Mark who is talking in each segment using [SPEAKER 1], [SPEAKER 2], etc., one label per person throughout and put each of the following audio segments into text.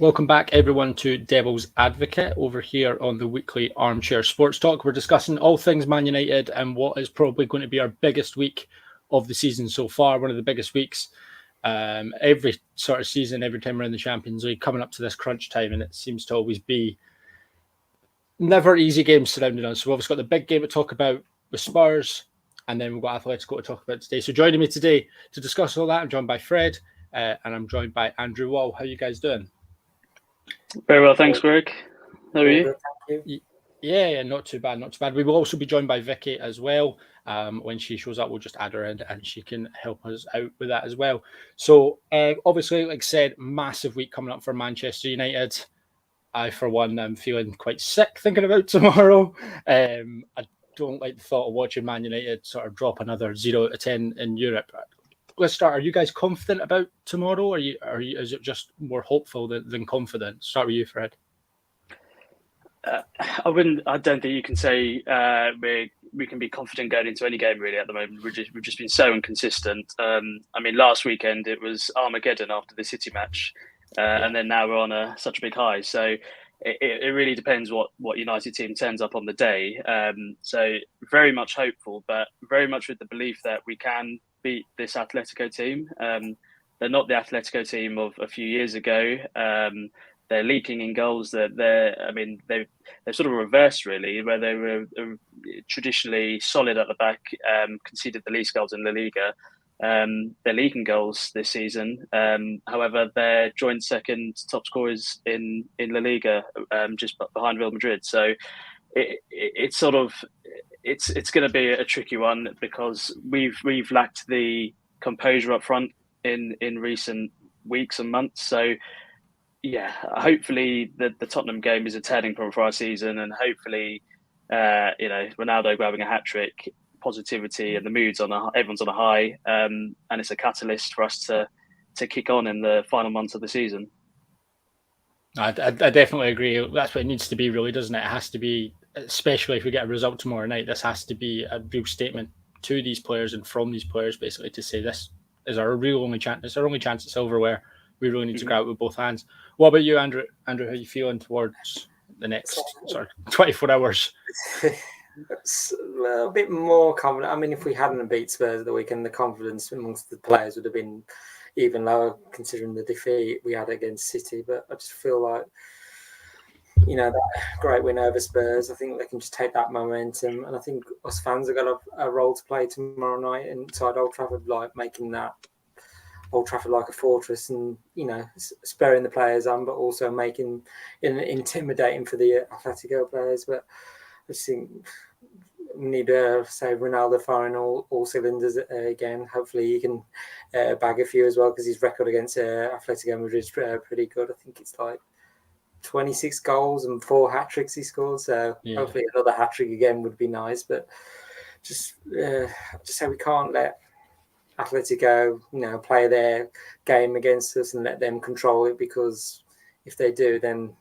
[SPEAKER 1] Welcome back, everyone, to Devil's Advocate over here on the weekly Armchair Sports Talk. We're discussing all things Man United and what is probably going to be our biggest week of the season so far, one of the biggest weeks every sort of season, every time we're in the Champions League, coming up to this crunch time, and it seems to always be never easy games surrounding us. So we've obviously got the big game to talk about with Spurs, and then we've got Atletico to talk about today. So joining me today to discuss all that, I'm joined by Fred, and I'm joined by Andrew Wall. How are you guys doing?
[SPEAKER 2] Very well, thanks, Greg. How are you?
[SPEAKER 3] Thank you.
[SPEAKER 1] Yeah, not too bad, not too bad. We will also be joined by Vicky as well. When she shows up, we'll just add her in and she can help us out with that as well. So obviously, like I said, massive week coming up for Manchester United. I, for one, am feeling quite sick thinking about tomorrow. I don't like the thought of watching Man United sort of drop another 0 out of 10 in Europe. Let's start. Are you guys confident about tomorrow? Is it just more hopeful than confident? Start with you, Fred.
[SPEAKER 2] I don't think you can say we can be confident going into any game really at the moment. We've just been so inconsistent. Last weekend it was Armageddon after the City match, and then now we're on such a big high. So it really depends what United team turns up on the day. So very much hopeful, but very much with the belief that we can beat this Atletico team. They're not the Atletico team of a few years ago. They're leaking in goals. They've sort of reversed really, where they were traditionally solid at the back, conceded the least goals in La Liga. They're leaking goals this season. However, they're joint second top scorers in La Liga, just behind Real Madrid. So it's going to be a tricky one because we've lacked the composure up front in recent weeks and months. So yeah, hopefully the Tottenham game is a turning point for our season, and hopefully Ronaldo grabbing a hat trick, positivity, and the mood's everyone's on a high, and it's a catalyst for us to kick on in the final months of the season.
[SPEAKER 1] I definitely agree. That's what it needs to be, really, doesn't it? It has to be, especially if we get a result tomorrow night. This has to be a real statement to these players and from these players, basically, to say this is our real only chance. It's our only chance at silverware. We really need to go out with both hands. What about you, Andrew? Andrew, how are you feeling towards the next 24 hours?
[SPEAKER 3] It's a bit more confident. I mean, if we hadn't beat Spurs the weekend, the confidence amongst the players would have been even lower, considering the defeat we had against City. But I just feel like, that great win over Spurs, I think they can just take that momentum. And I think us fans have got a role to play tomorrow night inside Old Trafford, like making that Old Trafford like a fortress, and spurring the players on, but also making it intimidating for the Atletico players. But I just think we need to say Ronaldo firing all cylinders again. Hopefully he can bag a few as well, because his record against Atletico Madrid is pretty good. I think it's like 26 goals and 4 hat tricks he scored. So hopefully another hat trick again would be nice. But just say we can't let Atletico, play their game against us and let them control it, because if they do, then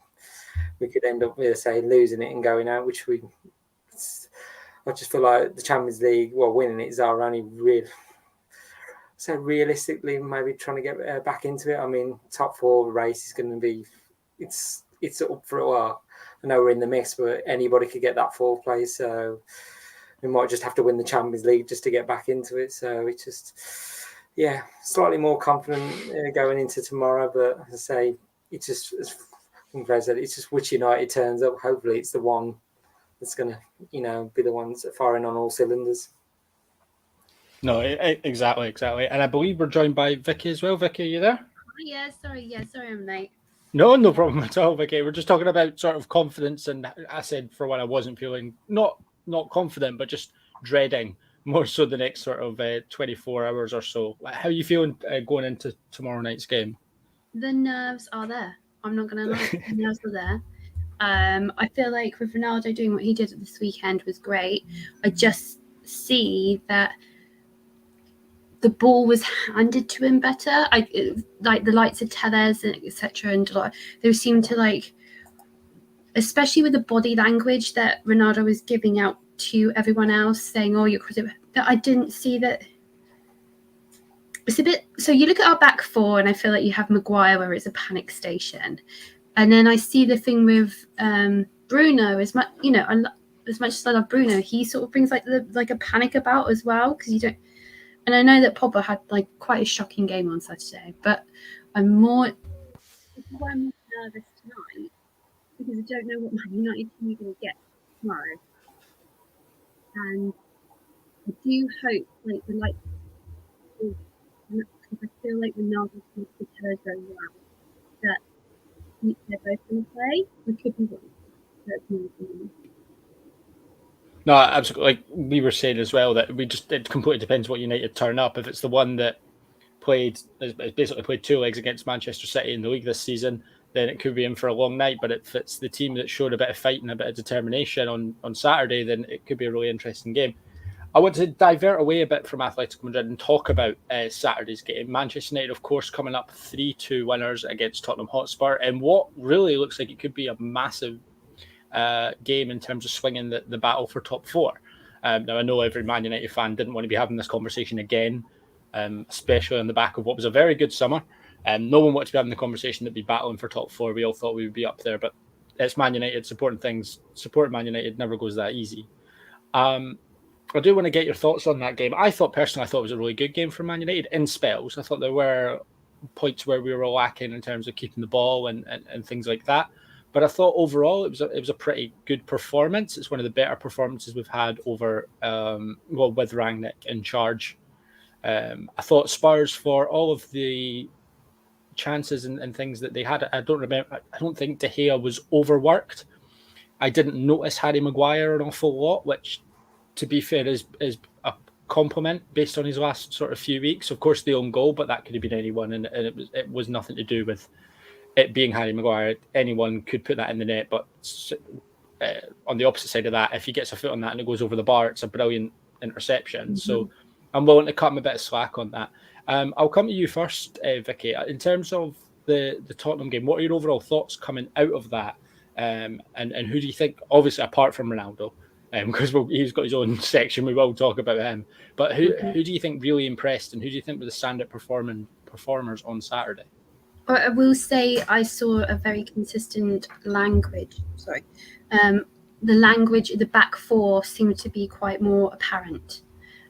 [SPEAKER 3] we could end up, losing it and going out, which I just feel like the Champions League, winning it is our only real. So realistically, maybe trying to get back into it. I mean, top 4 race is going to be, it's up for a while. I know we're in the mix, but anybody could get that 4th place. So we might just have to win the Champions League just to get back into it. So it's just, slightly more confident going into tomorrow. But as I say, it's just, as Fred said, it's just which United turns up. Hopefully it's the one that's going to, be the ones firing on all cylinders.
[SPEAKER 1] No, exactly. And I believe we're joined by Vicky as well. Vicky, are you there?
[SPEAKER 4] Sorry, I'm late.
[SPEAKER 1] No problem at all, Vicky. We're just talking about sort of confidence, and I said for one, I wasn't feeling not confident, but just dreading more so the next sort of 24 hours or so. How are you feeling going into tomorrow night's game?
[SPEAKER 4] The nerves are there. I'm not going to lie. The nerves are there. I feel like with Ronaldo doing what he did this weekend was great. I just see that the ball was handed to him better. Like the likes of Tellez, etc. And they seemed to especially with the body language that Ronaldo was giving out to everyone else, saying, "Oh, you're critical." That I didn't see that. it's a bit. So you look at our back four, and I feel like you have Maguire, where it's a panic station, and then I see the thing with Bruno. As much as much as I love Bruno, he sort of brings like a panic about as well, because you don't. And I know that Pogba had like quite a shocking game on Saturday, but I'm more nervous tonight because I don't know what Man United team are going to get tomorrow, and I do hope like the light. Because I feel like Ronaldo can tell us very well that they're both going to play. We could be wrong.
[SPEAKER 1] No, absolutely. Like we were saying as well, that it completely depends what United turn up. If it's the one that basically played 2 legs against Manchester City in the league this season, then it could be in for a long night. But if it's the team that showed a bit of fight and a bit of determination on Saturday, then it could be a really interesting game. I want to divert away a bit from Atletico Madrid and talk about Saturday's game. Manchester United, of course, coming up 3-2 winners against Tottenham Hotspur, and what really looks like it could be a massive game in terms of swinging the battle for top 4. Now, I know every Man United fan didn't want to be having this conversation again, especially on the back of what was a very good summer. No one wanted to be having the conversation that be battling for top 4. We all thought we would be up there, but it's Man United supporting Man United never goes that easy. I do want to get your thoughts on that game. I thought it was a really good game for Man United in spells. I thought there were points where we were lacking in terms of keeping the ball and things like that. But I thought overall it was a pretty good performance. It's one of the better performances we've had over with Rangnick in charge. I thought Spurs, for all of the chances and things that they had, I don't think De Gea was overworked. I didn't notice Harry Maguire an awful lot, which, to be fair, is a compliment based on his last sort of few weeks. Of course, the own goal, but that could have been anyone, and it was nothing to do with it being Harry Maguire. Anyone could put that in the net, but on the opposite side of that, if he gets a foot on that and it goes over the bar, it's a brilliant interception. Mm-hmm. So I'm willing to cut him a bit of slack on that. I'll come to you first, Vicky. In terms of the Tottenham game, what are your overall thoughts coming out of that? And who do you think, obviously apart from Ronaldo, because he's got his own section, we will talk about him, but who do you think really impressed, and who do you think were the standout performers on Saturday?
[SPEAKER 4] I will say I saw a very consistent language. The language, the back four seemed to be quite more apparent.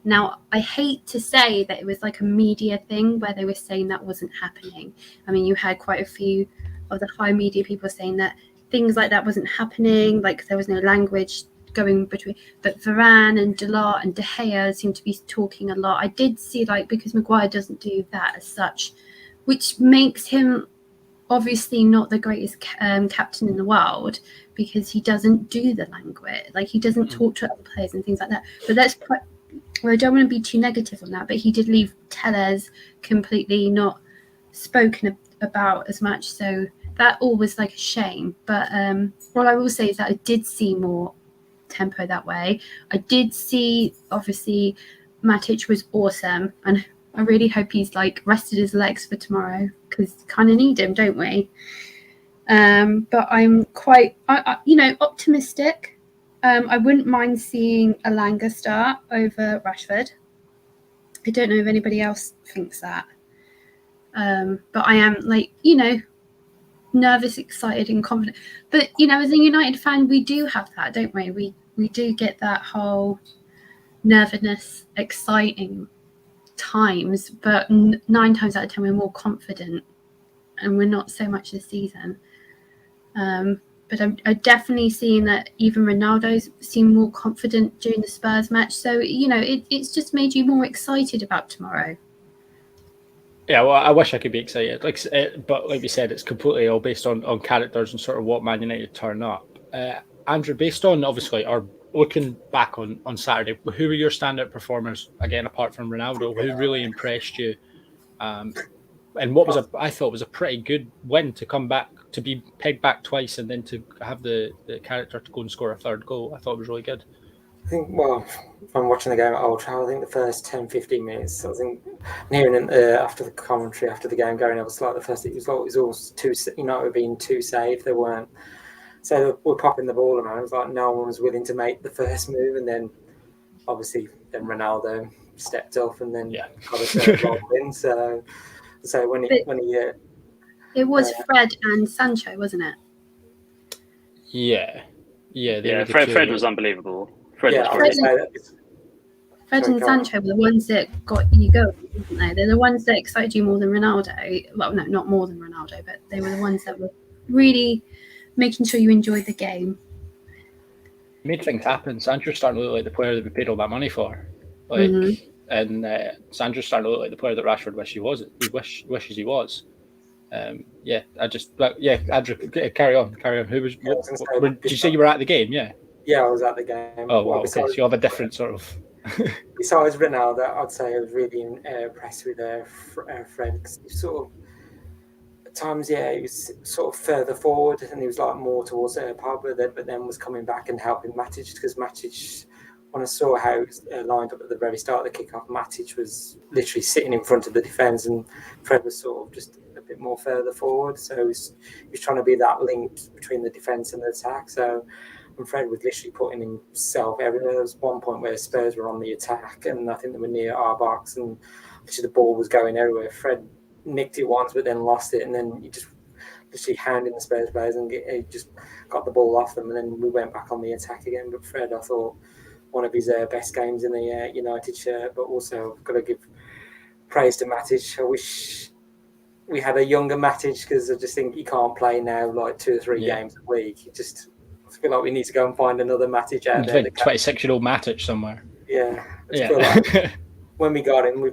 [SPEAKER 4] Now, I hate to say that it was like a media thing where they were saying that wasn't happening. I mean, you had quite a few of the high media people saying that things like that wasn't happening, like there was no language going between. But Varane and Delort and De Gea seemed to be talking a lot. I did see, because Maguire doesn't do that as such, which makes him obviously not the greatest captain in the world, because he doesn't do the language. He doesn't talk to other players and things like that. But that's quite... Well, I don't want to be too negative on that, but he did leave Tellez completely not spoken about as much. So that all was a shame. But what I will say is that I did see more tempo that way. I did see, obviously, Matic was awesome. And I really hope he's rested his legs for tomorrow, because kind of need him, don't we? But I'm quite, optimistic. I wouldn't mind seeing Elanga start over Rashford. I don't know if anybody else thinks that. But I am nervous, excited, and confident. But as a United fan, we do have that, don't we? We do get that whole nervousness, exciting times, but 9 times out of 10 we're more confident, and we're not so much this season. But I'm definitely seeing that even Ronaldo seemed more confident during the Spurs match. So, it's just made you more excited about tomorrow.
[SPEAKER 1] Yeah, well, I wish I could be excited. But like we said, it's completely all based on characters and sort of what Man United turn up. Andrew, based on, obviously, or looking back on Saturday, who were your standout performers, again, apart from Ronaldo? Who really impressed you? And what I thought was a pretty good win to come back, to be pegged back twice, and then to have the character to go and score a third goal. I thought it was really good.
[SPEAKER 3] I think, from watching the game at Old Trafford, I think the first 10-15 minutes, I think hearing after the commentary, after the game going, it was the first, it was all too, it were being too safe. They weren't, so we're popping the ball around. It was no one was willing to make the first move, and then obviously Ronaldo stepped up and then
[SPEAKER 1] Yeah.
[SPEAKER 3] got a third goal in. So when he
[SPEAKER 4] it was Fred and Sancho, wasn't it?
[SPEAKER 1] Yeah. They were the
[SPEAKER 2] Fred,
[SPEAKER 1] two
[SPEAKER 2] Fred
[SPEAKER 1] that-
[SPEAKER 2] was unbelievable. Fred
[SPEAKER 3] yeah,
[SPEAKER 2] was
[SPEAKER 3] I
[SPEAKER 2] brilliant.
[SPEAKER 3] would say
[SPEAKER 4] Fred
[SPEAKER 3] Sorry,
[SPEAKER 4] and
[SPEAKER 3] go on.
[SPEAKER 4] Sancho were the ones that got you going, weren't they? They're the ones that excited you more than Ronaldo. Well, no, not more than Ronaldo, but they were the ones that were really making sure you enjoyed the game.
[SPEAKER 1] made things happen. Sancho's starting to look like the player that we paid all that money for. And Sancho's starting to look like the player that Rashford wishes he was. Andrew, carry on. Who was? Did you say you were at the game? Yeah.
[SPEAKER 3] Yeah, I was at the game.
[SPEAKER 1] Oh, well, okay. So you have a different sort of.
[SPEAKER 3] Besides Ronaldo, I'd say I was really impressed with Fred, because he sort of at times, he was sort of further forward and he was like more towards Pogba, but then was coming back and helping Matic, because Matic, when I saw how he was lined up at the very start of the kickoff, Matic was literally sitting in front of the defence and Fred was sort of just a bit more further forward. So he was trying to be that link between the defence and the attack. So and Fred was literally putting himself everywhere. There was one point where Spurs were on the attack and I think they were near our box and literally the ball was going everywhere. Fred nicked it once but then lost it, and then he just literally handed the Spurs players and he just got the ball off them, and then we went back on the attack again. But Fred, I thought, one of his best games in the United shirt. But also I've got to give praise to Matic. I wish we had a younger Matic, because I just think he can't play now like 2 or 3 games a week. I feel like we need to go and find another Matic out there.
[SPEAKER 1] Like 26-year-old Matic somewhere.
[SPEAKER 3] Yeah. I feel like when we got him,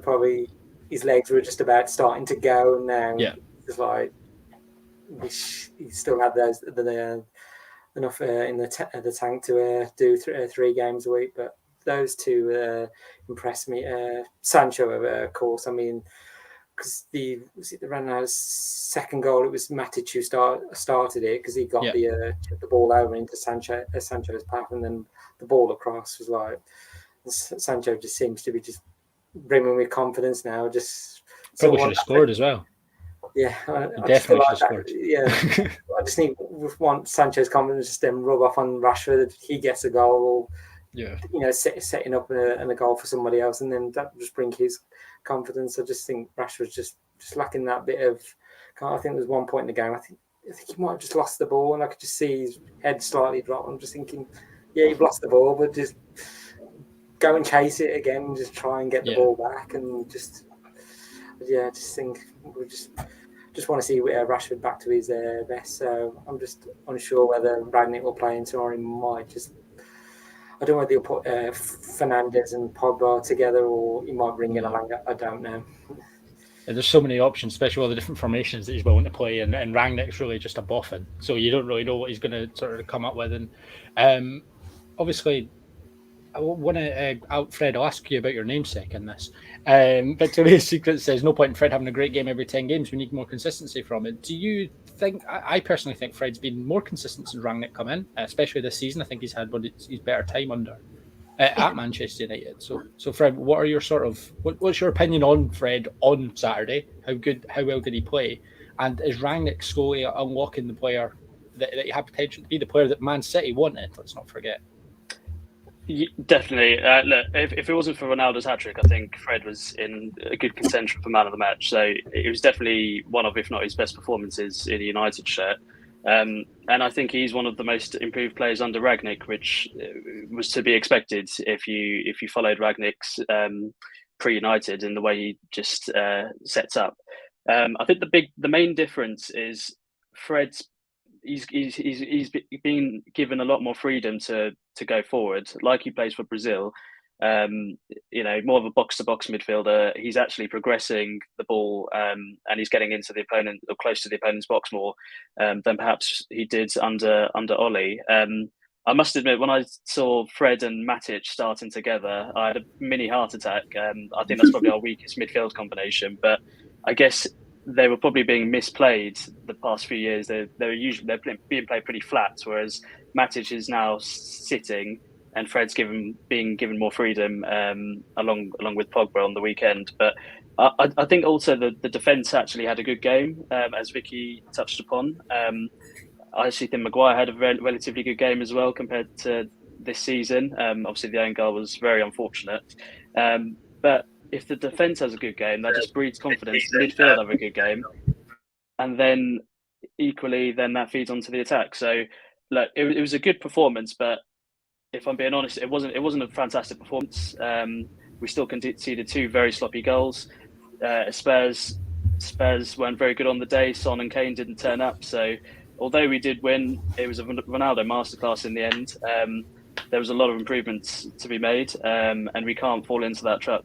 [SPEAKER 3] his legs were just about starting to go, and now it's like he still had enough in the tank to do 3 games a week. But those two impressed me. Sancho, of course. I mean, because the Ronaldo's second goal, it was Matic who started it, because he got the ball over into Sancho's path, and then the ball across was like Sancho just seems to be just brimming with confidence now. Just
[SPEAKER 1] probably should have scored as well.
[SPEAKER 3] Yeah, I
[SPEAKER 1] definitely should have scored.
[SPEAKER 3] Yeah, I just want Sancho's confidence just then rub off on Rashford. He gets a goal, or setting up a goal for somebody else, and then that just bring his confidence. I just think Rashford's just lacking that bit of. I think there was one point in the game. I think he might have just lost the ball, and I could just see his head slightly drop. I'm just thinking, you've lost the ball, but just go and chase it again, and just try and get the ball back, and just think we just want to see Rashford back to his best. So I'm just unsure whether Rangnick will play into, or he might just. I don't know whether he'll put Fernandes and Pogba together, or he might bring in Alanga. I don't know.
[SPEAKER 1] There's so many options, especially all the different formations that he's willing to play, and Rangnick's really just a boffin, so you don't really know what he's going to sort of come up with. And obviously, I want to, Fred, I'll ask you about your namesake in this. Victoria's Secret says, no point in Fred having a great game every 10 games. We need more consistency from it. Do you think, I personally think Fred's been more consistent since Rangnick come in, especially this season. I think he's had his better time under at Manchester United. So Fred, what are your what's your opinion on Fred on Saturday? How well did he play? And is Rangnick slowly unlocking the player that he had potential to be, the player that Man City wanted? Let's not forget.
[SPEAKER 2] Definitely. Look, if it wasn't for Ronaldo's hat-trick, I think Fred was in a good contention for man of the match. So it was definitely one of, if not his best performances in a United shirt. And I think he's one of the most improved players under Rangnick, which was to be expected if you followed Rangnick's pre-United and the way he just sets up. I think the main difference is Fred's. He's been given a lot more freedom to go forward, like he plays for Brazil. More of a box-to-box midfielder. He's actually progressing the ball, and he's getting into the opponent or close to the opponent's box more than perhaps he did under Oli. I must admit, when I saw Fred and Matic starting together, I had a mini heart attack. I think that's probably our weakest midfield combination, but I guess they were probably being misplayed the past few years. They're being played pretty flat, whereas Matic is now sitting and Fred's being given more freedom along with Pogba on the weekend. But I think also the defence actually had a good game, as Vicky touched upon. I actually think Maguire had a relatively good game as well compared to this season. Obviously, the own goal was very unfortunate. But But if the defense has a good game, that just breeds confidence. Midfield have a good game, and then equally, then that feeds onto the attack. So, look, it was a good performance, but if I'm being honest, it wasn't a fantastic performance. We still conceded 2 very sloppy goals. Spurs weren't very good on the day. Son and Kane didn't turn up. So, although we did win, it was a Ronaldo masterclass in the end. There was a lot of improvements to be made, and we can't fall into that trap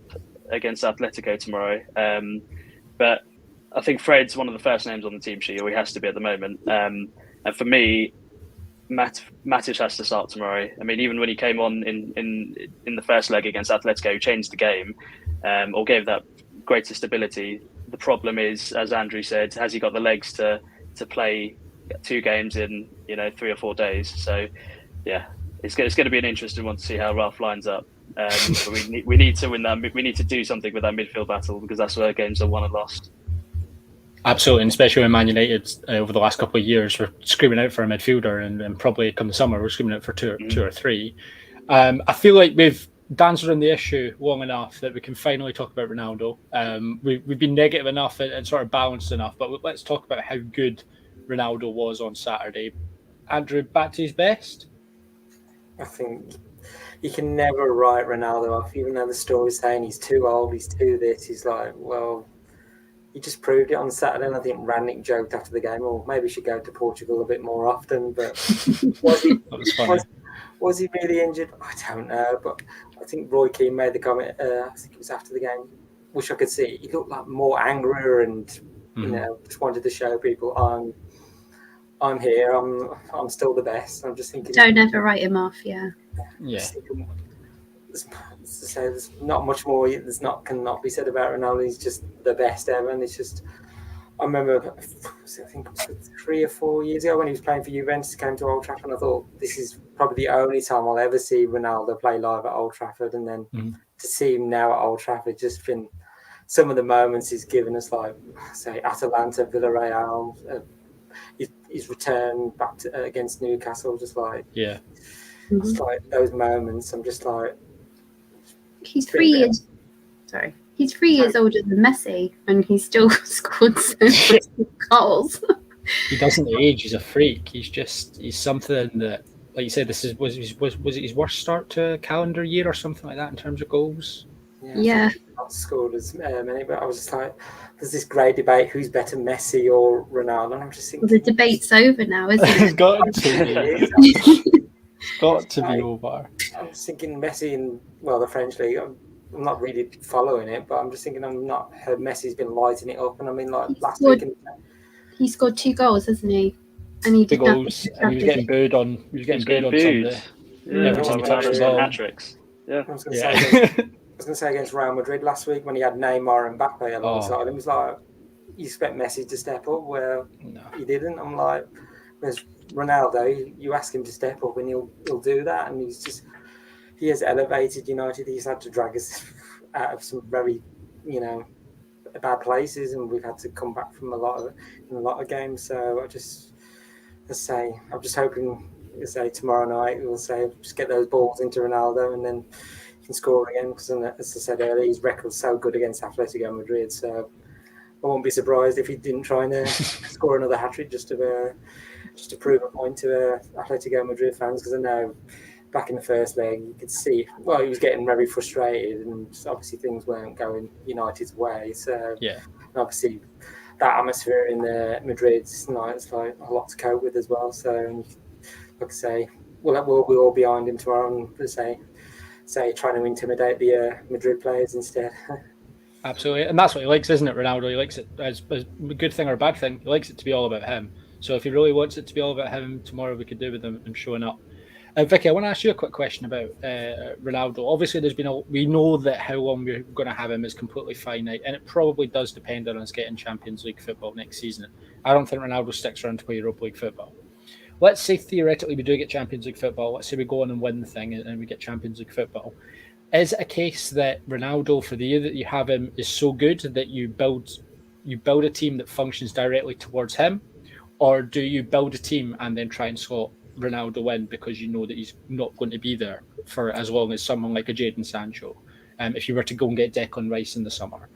[SPEAKER 2] against Atletico tomorrow. But I think Fred's one of the first names on the team sheet, or he has to be at the moment. And for me, Matic has to start tomorrow. I mean, even when he came on in the first leg against Atletico, changed the game, or gave that greater stability. The problem is, as Andrew said, has he got the legs to play 2 games in 3 or 4 days? So, yeah, it's going to be an interesting one to see how Ralph lines up. But we need to win that. We need to do something with that midfield battle, because that's where games are won and lost.
[SPEAKER 1] Absolutely, and especially when Man United over the last couple of years were screaming out for a midfielder, and probably come the summer we're screaming out for two or three. I feel like we've danced around the issue long enough that we can finally talk about Ronaldo. We've been negative enough and sort of balanced enough, but let's talk about how good Ronaldo was on Saturday. Andrew, back to his best?
[SPEAKER 3] I think you can never write Ronaldo off, even though the story's saying he's too old, he's too this. He's like, well, he just proved it on Saturday. And I think Rannick joked after the game, or maybe he should go to Portugal a bit more often. But was he really injured? I don't know. But I think Roy Keane made the comment, I think it was after the game, wish I could see. He looked like more angrier and, just wanted to show people, I'm here. I'm still the best. I'm just thinking.
[SPEAKER 4] Don't ever write him off. Yeah.
[SPEAKER 3] There's not much more. Cannot be said about Ronaldo. He's just the best ever, and it's just. I remember, I think it was 3 or 4 years ago when he was playing for Juventus, came to Old Trafford, and I thought this is probably the only time I'll ever see Ronaldo play live at Old Trafford, and then to see him now at Old Trafford, just been some of the moments he's given us, like say Atalanta, Villarreal. His return back against Newcastle, just like it's like those moments. I'm just like,
[SPEAKER 4] he's 3 years. Sorry, he's 3 years older than Messi, and he still scored so many goals.
[SPEAKER 1] He doesn't age. He's a freak. He's something that, like you said, was it his worst start to a calendar year or something like that in terms of goals?
[SPEAKER 4] Yeah.
[SPEAKER 3] Not scored as many, but I was just like, there's this great debate: who's better, Messi or Ronaldo? And I'm just thinking,
[SPEAKER 4] the debate's over now, isn't it?
[SPEAKER 1] It's got to be over.
[SPEAKER 3] I'm just thinking Messi in the French league. I'm not really following it, but I'm just thinking I've not heard Messi's been lighting it up, and I mean last week.
[SPEAKER 4] He scored 2 goals, hasn't he? And he did
[SPEAKER 1] goals, and he was getting booed on. He was getting booed on Sunday. Every time he touched the ball.
[SPEAKER 2] Hat-tricks. Yeah.
[SPEAKER 3] I was going to say against Real Madrid last week when he had Neymar and Mbappe alongside him. It was like, you expect Messi to step up, well, he didn't. I'm like, there's Ronaldo, you ask him to step up and he'll do that. And he has elevated United. He's had to drag us out of some very, bad places, and we've had to come back from a lot of games. So I'm just hoping, tomorrow night we'll just get those balls into Ronaldo, and then he can score again. Because as I said earlier, his record's so good against Atletico Madrid. So I won't be surprised if he didn't try and score another hat-trick just to prove a point to Atletico Madrid fans. Because I know back in the first leg, you could see, he was getting very frustrated, and obviously things weren't going United's way. So, and obviously that atmosphere in Madrid tonight is like a lot to cope with as well. So, like I say, we'll be all behind him tomorrow, and say trying to intimidate the Madrid players instead.
[SPEAKER 1] Absolutely, and that's what he likes, isn't it, Ronaldo? He likes it as a good thing or a bad thing. He likes it to be all about him. So if he really wants it to be all about him, tomorrow we could do with him showing up. Vicky, I want to ask you a quick question about Ronaldo. Obviously, we know that how long we're going to have him is completely finite, and it probably does depend on us getting Champions League football next season. I don't think Ronaldo sticks around to play Europa League football. Let's say theoretically we do get Champions League football. Let's say we go on and win the thing and we get Champions League football. Is it a case that Ronaldo, for the year that you have him, is so good that you build a team that functions directly towards him, or do you build a team and then try and slot Ronaldo in because you know that he's not going to be there for as long as someone like a Jadon Sancho if you were to go and get Declan Rice in the summer.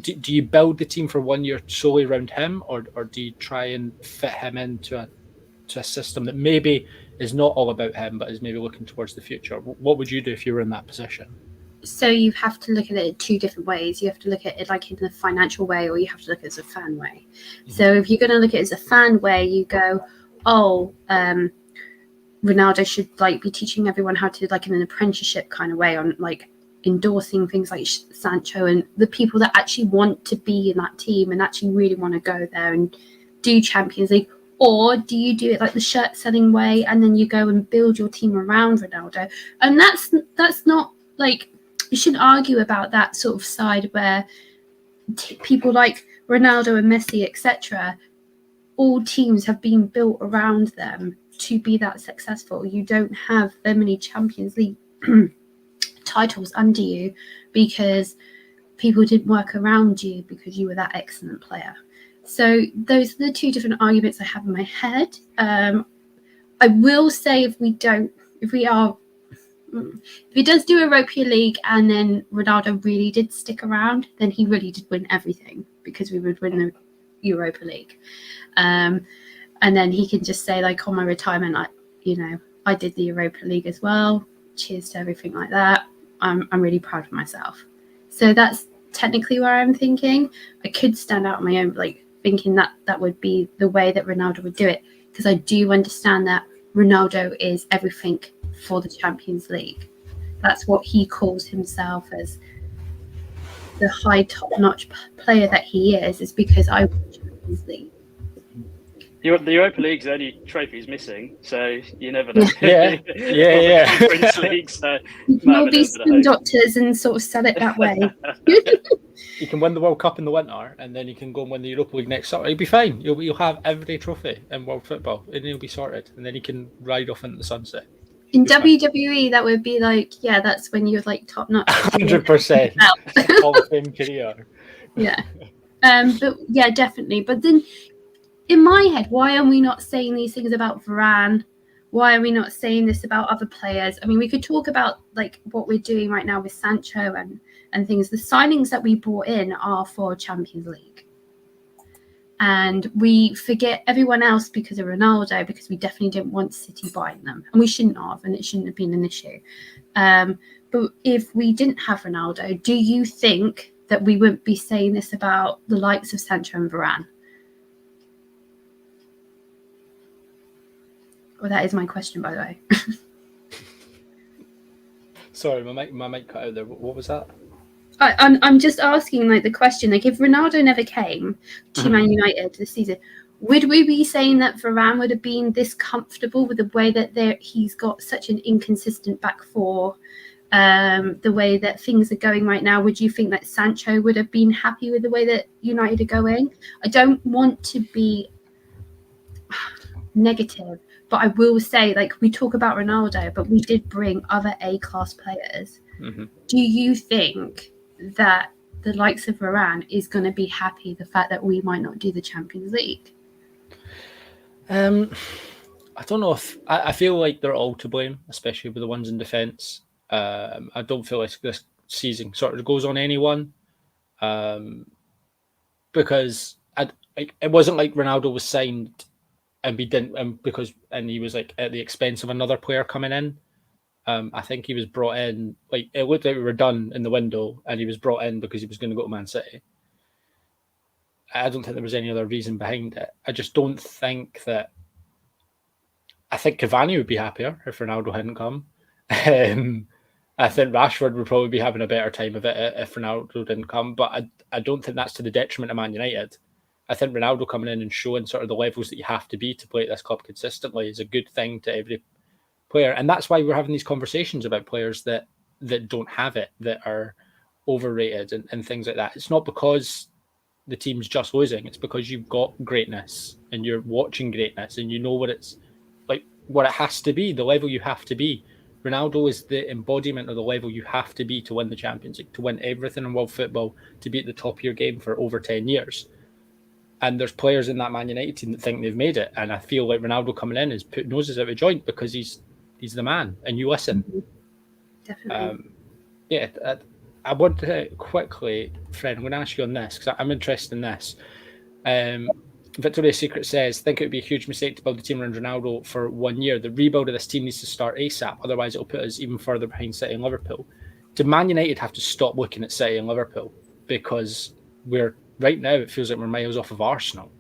[SPEAKER 1] Do you build the team for 1 year solely around him, or do you try and fit him into a system that maybe is not all about him, but is maybe looking towards the future? What would you do if you were in that position?
[SPEAKER 4] So you have to look at it two different ways. You have to look at it like in a financial way, or you have to look at it as a fan way. Mm-hmm. So if you're going to look at it as a fan way, you go, Ronaldo should like be teaching everyone how to, like in an apprenticeship kind of way, on like endorsing things like Sancho and the people that actually want to be in that team and actually really want to go there and do Champions League. Or do you do it like the shirt selling way, and then you go and build your team around Ronaldo? And that's not like, you shouldn't argue about that sort of side where people like Ronaldo and Messi, etc., all teams have been built around them to be that successful. You don't have that many Champions League titles under you because people didn't work around you because you were that excellent player. So those are the two different arguments I have in my head. I will say if he does do Europa League and then Ronaldo really did stick around, then he really did win everything, because we would win the Europa League. And then he can just say, like, on my retirement, I did the Europa League as well. Cheers to everything like that. I'm really proud of myself. So that's technically where I'm thinking. I could stand out on my own, like thinking that would be the way that Ronaldo would do it, because I do understand that Ronaldo is everything for the Champions League. That's what he calls himself, as the high top-notch player that he is because I won the Champions League.
[SPEAKER 2] The Europa League's the only trophy he's missing, so you never know.
[SPEAKER 1] Yeah.
[SPEAKER 2] Conference League, so
[SPEAKER 4] you can all be spin doctors and sort of sell it that way.
[SPEAKER 1] You can win the World Cup in the winter, and then you can go and win the Europa League next summer. You'll be fine. You'll have every trophy in world football, and you'll be sorted. And then you can ride off into the sunset.
[SPEAKER 4] In WWE, that would be like, that's when you're like top notch.
[SPEAKER 1] 100% Hall of Fame career.
[SPEAKER 4] Yeah, but yeah, definitely. But then, in my head, why are we not saying these things about Varane? Why are we not saying this about other players? I mean, we could talk about like what we're doing right now with Sancho and things. The signings that we brought in are for Champions League. And we forget everyone else because of Ronaldo, because we definitely didn't want City buying them. And we shouldn't have, and it shouldn't have been an issue. But if we didn't have Ronaldo, do you think that we wouldn't be saying this about the likes of Sancho and Varane? Well, that is my question, by the way.
[SPEAKER 1] Sorry, my mic cut out there. What was that?
[SPEAKER 4] I'm just asking, like, the question, like, if Ronaldo never came to Man United this season, would we be saying that Varane would have been this comfortable with the way that he's got such an inconsistent back four, the way that things are going right now? Would you think that Sancho would have been happy with the way that United are going? I don't want to be negative, but I will say, like, we talk about Ronaldo, but we did bring other A-class players. Mm-hmm. Do you think that the likes of Varane is going to be happy the fact that we might not do the Champions League?
[SPEAKER 1] I don't know if I feel like they're all to blame, especially with the ones in defence. I don't feel like this season sort of goes on anyone, because it wasn't like Ronaldo was signed and we didn't, and he was like at the expense of another player coming in. I think he was brought in, like, it looked like we were done in the window, and he was brought in because he was going to go to Man City. I don't think there was any other reason behind it. I just don't think that. I think Cavani would be happier if Ronaldo hadn't come. I think Rashford would probably be having a better time of it if Ronaldo didn't come. But I don't think that's to the detriment of Man United. I think Ronaldo coming in and showing sort of the levels that you have to be to play at this club consistently is a good thing to every player. And that's why we're having these conversations about players that don't have it, that are overrated and things like that. It's not because the team's just losing. It's because you've got greatness and you're watching greatness and you know what it's like, what it has to be, the level you have to be. Ronaldo is the embodiment of the level you have to be to win the Champions League, to win everything in world football, to be at the top of your game for over 10 years. And there's players in that Man United team that think they've made it. And I feel like Ronaldo coming in is put noses out of joint because he's the man and you listen.
[SPEAKER 4] Definitely.
[SPEAKER 1] I want to quickly, Fred, I'm going to ask you on this because I'm interested in this. Victoria's Secret says, think it would be a huge mistake to build a team around Ronaldo for 1 year. The rebuild of this team needs to start ASAP, otherwise it'll put us even further behind City and Liverpool. Do Man United have to stop looking at City and Liverpool? Because right now it feels like we're miles off of Arsenal.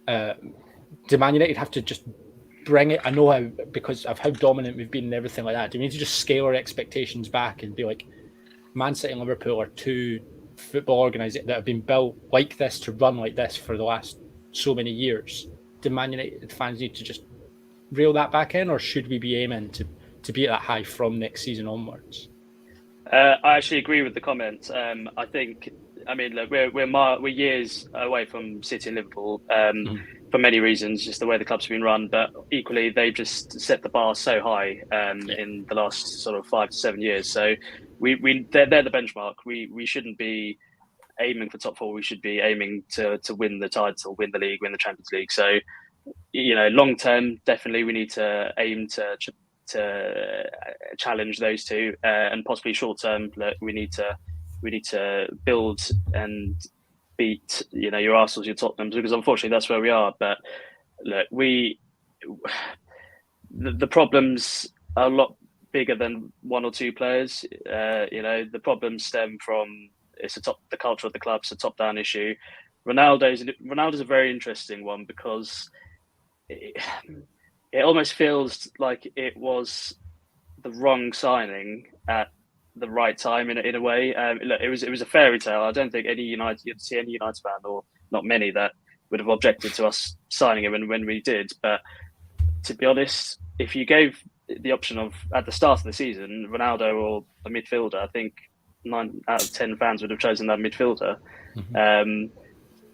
[SPEAKER 1] Do Man United have to just bring it? I know how, because of how dominant we've been and everything like that. Do we need to just scale our expectations back and be like, Man City and Liverpool are two football organisations that have been built like this to run like this for the last so many years? Do Man United fans need to just reel that back in, or should we be aiming to be at that high from next season onwards?
[SPEAKER 2] I actually agree with the comment. I think, look, we're years away from City and Liverpool for many reasons, just the way the club's been run. But equally, they've just set the bar so high in the last sort of 5 to 7 years. So they're the benchmark. We shouldn't be aiming for top four. We should be aiming to win the title, win the league, win the Champions League. So, long term, definitely we need to aim to challenge those two, and possibly short term, look, we need to build and beat your Arsenals, your Tottenhams, because unfortunately that's where we are. But look, the problems are a lot bigger than one or two players. The problems stem from the culture of the club. It's a top down issue. Ronaldo's a very interesting one because it almost feels like it was the wrong signing at the right time in a way. Look, it was a fairy tale. I don't think you'd see any United fan, or not many, that would have objected to us signing him when we did. But to be honest, if you gave the option of at the start of the season, Ronaldo or a midfielder, I think 9 out of 10 fans would have chosen that midfielder. Mm-hmm.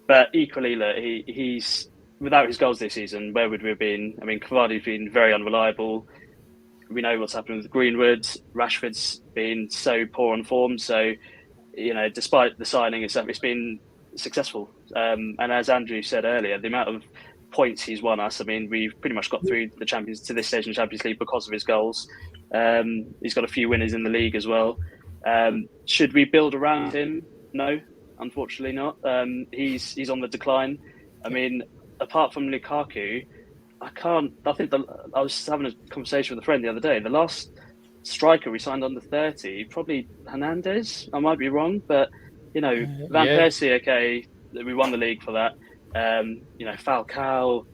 [SPEAKER 2] But equally, look, he's without his goals this season, where would we have been? Cavani's been very unreliable. We know what's happened with Greenwood. Rashford's been so poor on form. So, despite the signing, it's been successul. And as Andrew said earlier, the amount of points he's won us, we've pretty much got through to this stage in the Champions League because of his goals. He's got a few winners in the league as well. Should we build around him? No, unfortunately not. He's on the decline. Apart from Lukaku, I was having a conversation with a friend the other day. The last striker we signed under 30, probably Hernandez. I might be wrong, but Van Persie, okay, we won the league for that. Falcao,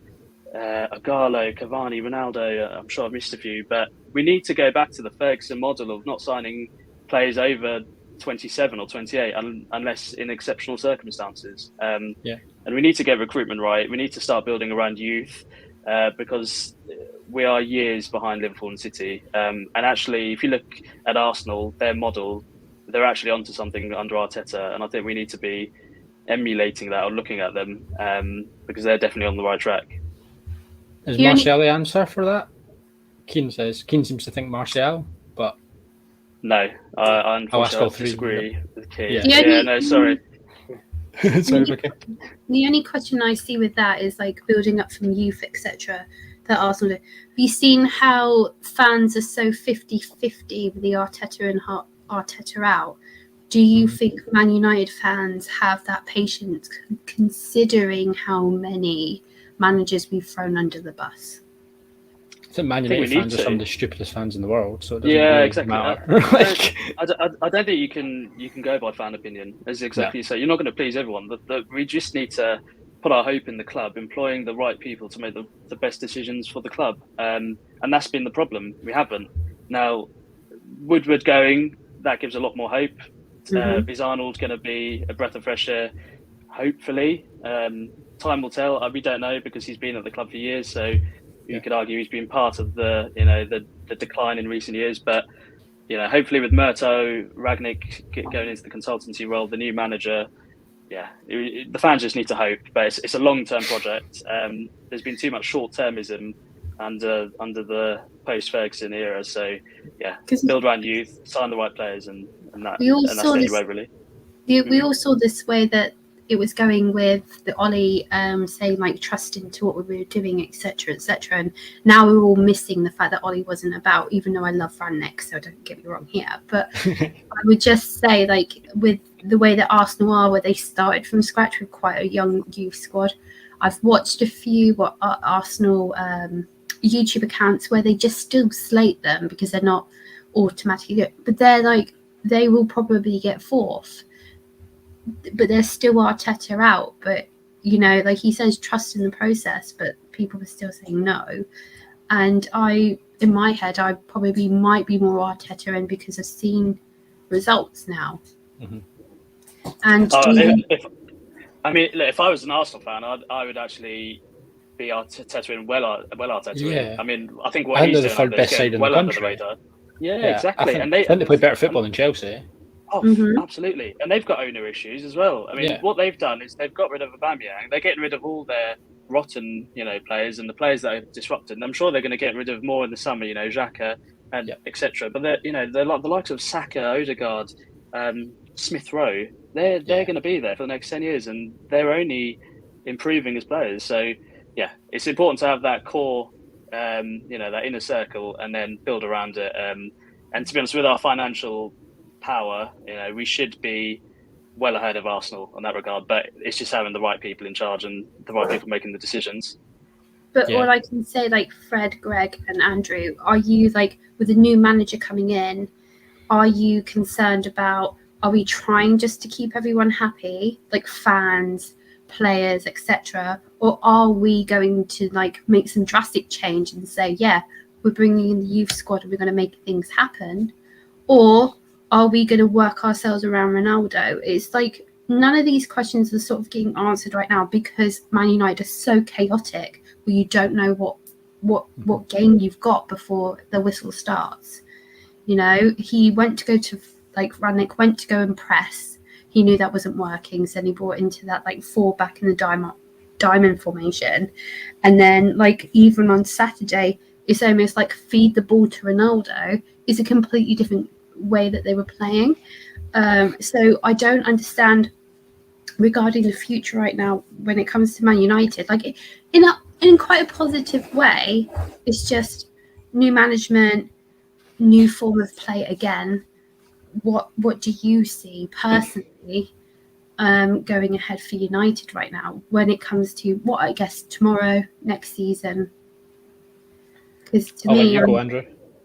[SPEAKER 2] Agallo, Cavani, Ronaldo. I'm sure I've missed a few, but we need to go back to the Ferguson model of not signing players over 27 or 28 unless in exceptional circumstances. And we need to get recruitment right. We need to start building around youth because we are years behind Liverpool and City. And actually, if you look at Arsenal, their model, they're actually onto something under Arteta. And I think we need to be emulating that or looking at them because they're definitely on the right track.
[SPEAKER 1] Is Martial the answer for that? Keane seems to think Martial, but...
[SPEAKER 2] No, I unfortunately disagree with Keane. Sorry.
[SPEAKER 1] Sorry, okay.
[SPEAKER 4] The only question I see with that is like building up from youth, etc. that Arsenal do. Have you seen how fans are so 50-50 with the Arteta and Arteta out? Do you think Man United fans have that patience considering how many managers we've thrown under the bus?
[SPEAKER 1] I think Man United fans are some of the stupidest fans in the world, so it doesn't
[SPEAKER 2] exactly.
[SPEAKER 1] matter.
[SPEAKER 2] I don't think you can go by fan opinion, as exactly you say. You're not going to please everyone. We just need to put our hope in the club, employing the right people to make the best decisions for the club. And that's been the problem. We haven't. Now, Woodward going, that gives a lot more hope. Is Arnold going to be a breath of fresh air? Hopefully. Time will tell. We don't know because he's been at the club for years, so you could argue he's been part of the decline in recent years. But hopefully with Murto, Ragnick going into the consultancy role, the new manager, the fans just need to hope. But it's a long-term project. There's been too much short-termism under the post-Ferguson era. So build around youth, sign the right players, and that's the only way really.
[SPEAKER 4] We all saw this way that it was going with the Ollie saying like trust into what we were doing, etc., etc. And now we're all missing the fact that Ollie wasn't about. Even though I love Frannick, so don't get me wrong here, but I would just say like with the way that Arsenal are, where they started from scratch with quite a young youth squad. I've watched a few Arsenal YouTube accounts where they just still slate them because they're not automatically good, but they're like they will probably get fourth. But there's still Arteta out. But, you know, like he says, trust in the process, but people are still saying no. And in my head, I probably might be more Arteta in because I've seen results now.
[SPEAKER 1] Mm-hmm.
[SPEAKER 4] And
[SPEAKER 2] if I was an Arsenal fan, I would actually be Arteta in well Arteta in. I mean, I think what he's doing
[SPEAKER 1] the third best side in
[SPEAKER 2] well
[SPEAKER 1] the
[SPEAKER 2] under
[SPEAKER 1] country.
[SPEAKER 2] the radar. Yeah, exactly.
[SPEAKER 1] I think they play better football than Chelsea.
[SPEAKER 2] Oh, absolutely. And they've got owner issues as well. I mean, what they've done is they've got rid of Aubameyang. They're getting rid of all their rotten, players and the players that are disrupted. And I'm sure they're going to get rid of more in the summer, Xhaka and etc. But they're like the likes of Saka, Odegaard, Smith Rowe. They're going to be there for the next 10 years, and they're only improving as players. So yeah, it's important to have that core, that inner circle, and then build around it. And to be honest, with our financial power, we should be well ahead of Arsenal in that regard, but it's just having the right people in charge and the right people making the decisions.
[SPEAKER 4] But all I can say, like Fred, Greg and Andrew, are you like with a new manager coming in, are you concerned about, are we trying just to keep everyone happy, like fans, players, etc., or are we going to like make some drastic change and say, we're bringing in the youth squad and we're going to make things happen? Or are we going to work ourselves around Ronaldo? It's like none of these questions are sort of getting answered right now because Man United are so chaotic where you don't know what game you've got before the whistle starts. He went to go to Rannick went to go and press. He knew that wasn't working, so then he brought into that like 4 back in the diamond formation, and then like even on Saturday, it's almost like feed the ball to Ronaldo. Is a completely different way that they were playing. So I don't understand regarding the future right now when it comes to Man United. Like in quite a positive way, it's just new management, new form of play again. What do you see personally going ahead for United right now when it comes to what I guess tomorrow, next season? Because to me,
[SPEAKER 1] Andrew.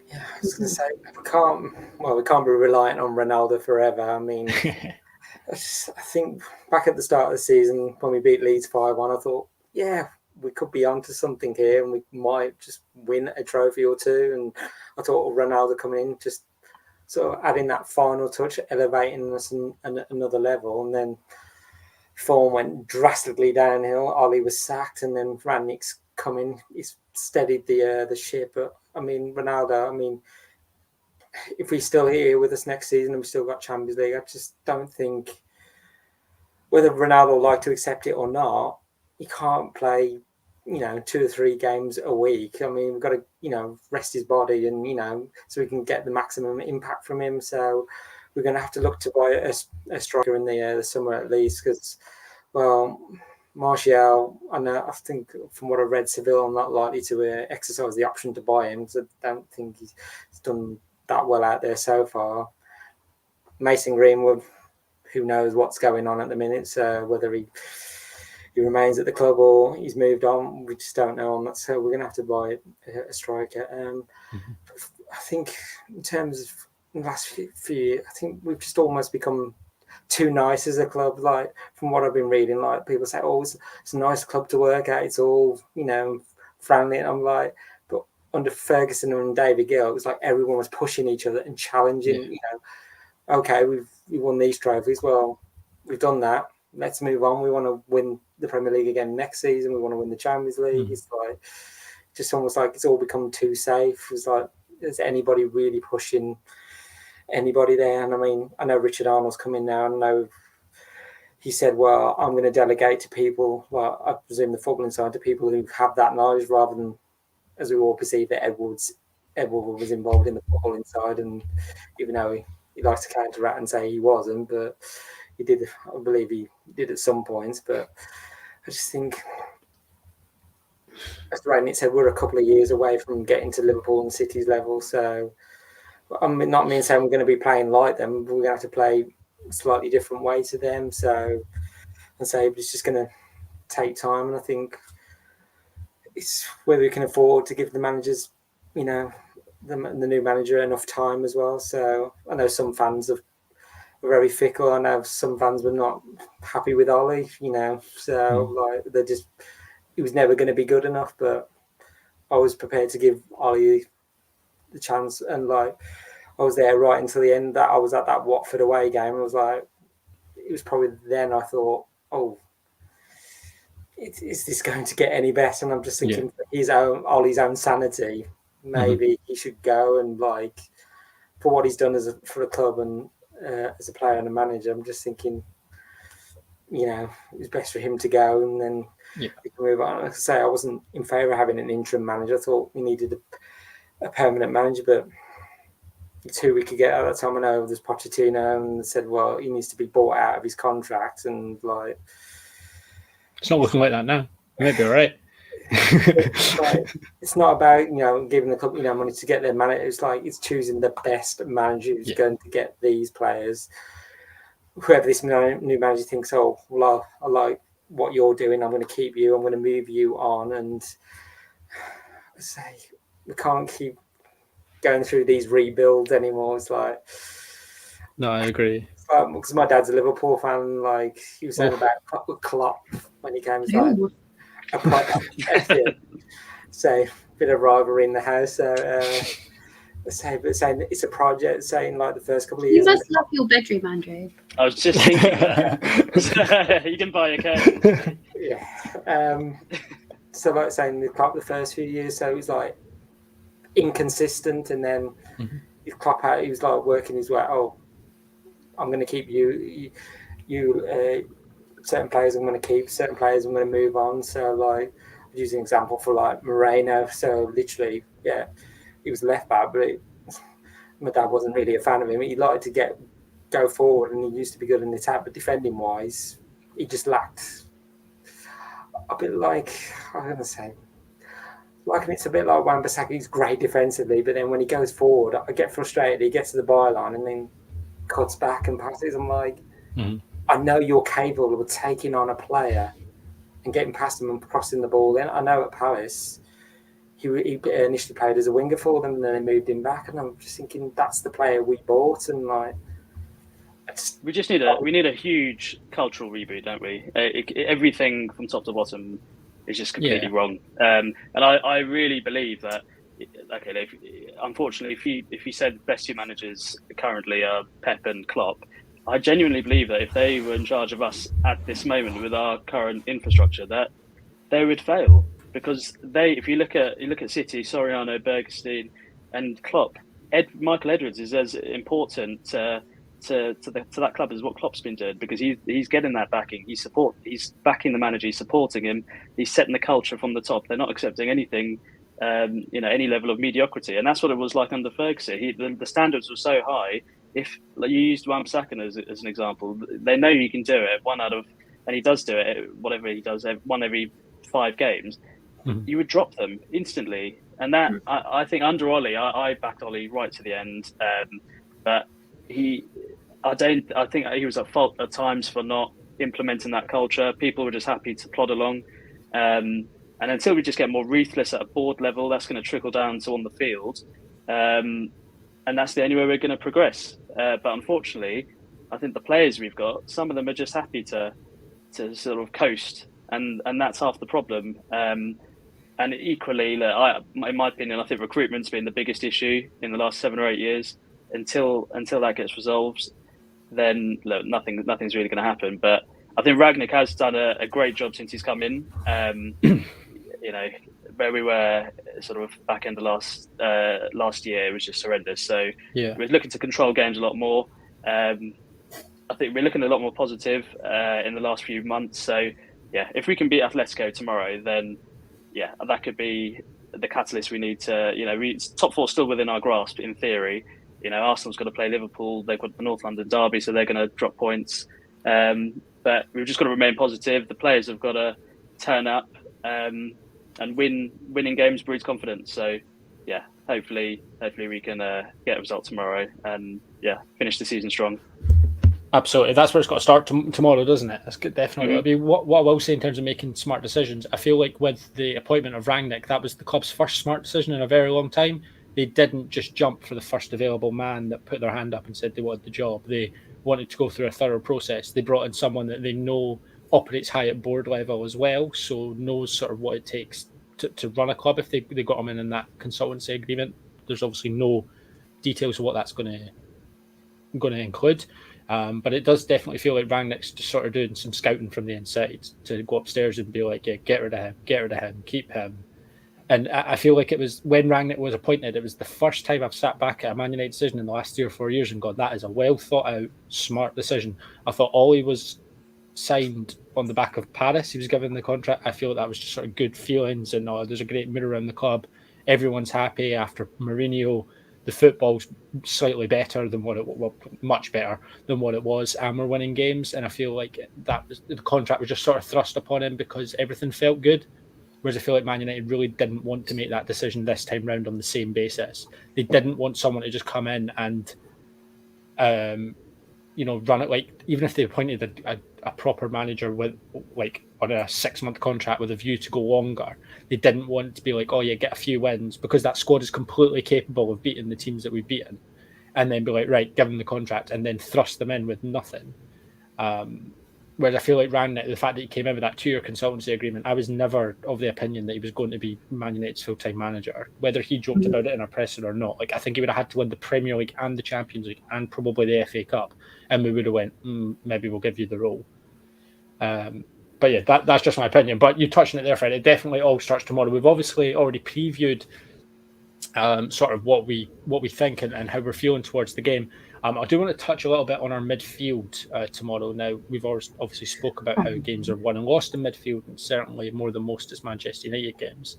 [SPEAKER 3] Yeah, I was going to say we can't be reliant on Ronaldo forever. I mean, I think back at the start of the season when we beat Leeds 5-1, I thought, we could be onto something here and we might just win a trophy or two. And I thought Ronaldo coming in, just sort of adding that final touch, elevating us another level. And then form went drastically downhill. Ollie was sacked, and then Rannick's coming. He's steadied the ship. But I mean, Ronaldo. If he's still here with us next season and we've still got Champions League, I just don't think, whether Ronaldo will like to accept it or not, he can't play, 2 or 3 games a week. I mean, we've got to, rest his body and, so we can get the maximum impact from him. So we're going to have to look to buy a striker in the summer at least because, Martial, I think from what I read, Seville are not likely to exercise the option to buy him because I don't think he's done that well out there so far. Mason Greenwood, who knows what's going on at the minute, so whether he remains at the club or he's moved on, we just don't know on that. So we're going to have to buy a striker. I think in terms of the last few years, I think we've just almost become too nice as a club. Like from what I've been reading, like people say, it's a nice club to work at. It's all, friendly. And I'm like, but under Ferguson and David Gill, it was like everyone was pushing each other and challenging, okay, we've won these trophies. Well, we've done that. Let's move on. We want to win the Premier League again next season. We want to win the Champions League. It's like just almost like it's all become too safe. It's like, is anybody really pushing anybody there? And I mean, I know Richard Arnold's coming now. I know he said, well, I'm going to delegate to people, well, I presume the footballing side, to people who have that knowledge rather than, as we all perceive it, Edward was involved in the footballing side. And even though he likes to counter-rat and say he wasn't, but he did. I believe he did at some points, but I just think, as Ryan said, we're a couple of years away from getting to Liverpool and City's level. So I'm not mean saying we're going to be playing like them. We're going to have to play a slightly different way to them. So it's just going to take time, and I think it's whether we can afford to give the managers, the new manager enough time as well. So I know some fans are very fickle. I know some fans were not happy with Ollie, so he was never going to be good enough. But I was prepared to give Ollie the chance, and I was there right until the end. That I was at that Watford away game. I was it was probably then I thought, oh, is this going to get any better? And I'm just thinking, for Ollie's own sanity, maybe he should go, and for what he's done for a club and as a player and a manager, I'm just thinking, it's best for him to go, and then we can move on. Like I say, I wasn't in favour of having an interim manager. I thought we needed a permanent manager, but it's who we could get at that time. I know there's Pochettino, and they said, well, he needs to be bought out of his contract, and
[SPEAKER 1] it's not looking like that now. You might be all right.
[SPEAKER 3] It's not about giving the club money to get their manager. It's choosing the best manager who's going to get these players. Whoever this new manager thinks, oh well, I like what you're doing. I'm going to keep you. I'm going to move you on. And I say we can't keep going through these rebuilds anymore. It's
[SPEAKER 1] no, I agree.
[SPEAKER 3] Because my dad's a Liverpool fan. He was saying about Klopp when he came. A project. So a bit of rivalry in the house. So saying it's a project. Saying the first couple of years.
[SPEAKER 4] You must love your bedroom, Andrew.
[SPEAKER 2] I was just thinking that. You can buy a curtain.
[SPEAKER 3] Yeah. So saying the first few years, so it was inconsistent, and then you Klopp out. He was working his way. Oh, I'm going to keep you. Certain players I'm going to keep, certain players I'm going to move on. So, I'll use an example for Moreno. So, literally, he was left back, but my dad wasn't really a fan of him. He liked to go forward, and he used to be good in the attack, but defending wise, he just lacked a bit I'm going to say. And it's a bit like Wan-Bissaka. He's great defensively, but then when he goes forward, I get frustrated. He gets to the byline and then cuts back and passes. I'm I know you're capable of taking on a player and getting past them and crossing the ball in. I know at Palace, he initially played as a winger for them, and then they moved him back. And I'm just thinking that's the player we bought. And
[SPEAKER 2] we just need a huge cultural reboot, don't we? Everything from top to bottom is just completely wrong. And I really believe that. Okay, unfortunately, if you said best two managers currently are Pep and Klopp, I genuinely believe that if they were in charge of us at this moment with our current infrastructure, that they would fail, because if you look at City, Soriano, Bergstein, and Klopp, Michael Edwards is as important to that club as what Klopp's been doing, because he's getting that backing. He's backing the manager. He's supporting him. He's setting the culture from the top. They're not accepting anything, any level of mediocrity, and that's what it was like under Ferguson. The standards were so high. If you used Wan-Bissaka as an example, they know he can do it. And he does do it. Whatever he does, one every 5 games, you would drop them instantly. And that I think under Ollie, I backed Ollie right to the end. But I think he was at fault at times for not implementing that culture. People were just happy to plod along. And until we just get more ruthless at a board level, that's going to trickle down to on the field. And that's the only way we're going to progress. But unfortunately, I think the players we've got, some of them are just happy to sort of coast. And that's half the problem. And equally, in my opinion, I think recruitment's been the biggest issue in the last 7 or 8 years. Until that gets resolved, then nothing's really going to happen. But I think Rangnick has done a great job since he's come in. Where we were sort of back end of last year, it was just horrendous. So we're looking to control games a lot more. I think we're looking a lot more positive in the last few months. So if we can beat Atletico tomorrow, then that could be the catalyst we need to. Top 4 still within our grasp in theory. Arsenal's got to play Liverpool. They've got the North London derby, so they're going to drop points. But we've just got to remain positive. The players have got to turn up, and winning games breeds confidence. So, yeah, hopefully we can get a result tomorrow and finish the season strong.
[SPEAKER 1] Absolutely, that's where it's got to start tomorrow, doesn't it? That's definitely.
[SPEAKER 2] Mm-hmm.
[SPEAKER 1] I mean, what I will say in terms of making smart decisions, I feel like with the appointment of Rangnick, that was the club's first smart decision in a very long time. They didn't just jump for the first available man that put their hand up and said they wanted the job. They wanted to go through a thorough process. They brought in someone that they know operates high at board level as well, so knows sort of what it takes to run a club. If they got him in that consultancy agreement, there's obviously no details of what that's going to include. But it does definitely feel like Rangnick's just sort of doing some scouting from the inside to go upstairs and be like, yeah, get rid of him, keep him. And I feel like it was when Rangnick was appointed, it was the first time I've sat back at a Man United decision in the last 3 or 4 years and gone, that is a well thought out, smart decision. I thought Ollie was signed on the back of Paris. He was given the contract. I feel that was just sort of good feelings and there's a great mood around the club. Everyone's happy after Mourinho. The football's slightly better than much better than what it was, and we're winning games. And I feel like the contract was just sort of thrust upon him because everything felt good. Whereas I feel like Man United really didn't want to make that decision this time round on the same basis. They didn't want someone to just come in and, run it like, even if they appointed a proper manager with like on a 6-month contract with a view to go longer, they didn't want to be like, oh yeah, get a few wins because that squad is completely capable of beating the teams that we've beaten, and then be like, right, give them the contract and then thrust them in with nothing. Whereas I feel like Rangnick, the fact that he came in with that 2-year consultancy agreement, I was never of the opinion that he was going to be Man United's full-time manager, whether he joked about it in our press or not. Like, I think he would have had to win the Premier League and the Champions League and probably the FA Cup, and we would have went, maybe we'll give you the role. But yeah, that's just my opinion. But you touched on it there, Fred. It definitely all starts tomorrow. We've obviously already previewed sort of what we think and how we're feeling towards the game. I do want to touch a little bit on our midfield tomorrow. Now, we've obviously spoke about how games are won and lost in midfield, and certainly more than most it's Manchester United games.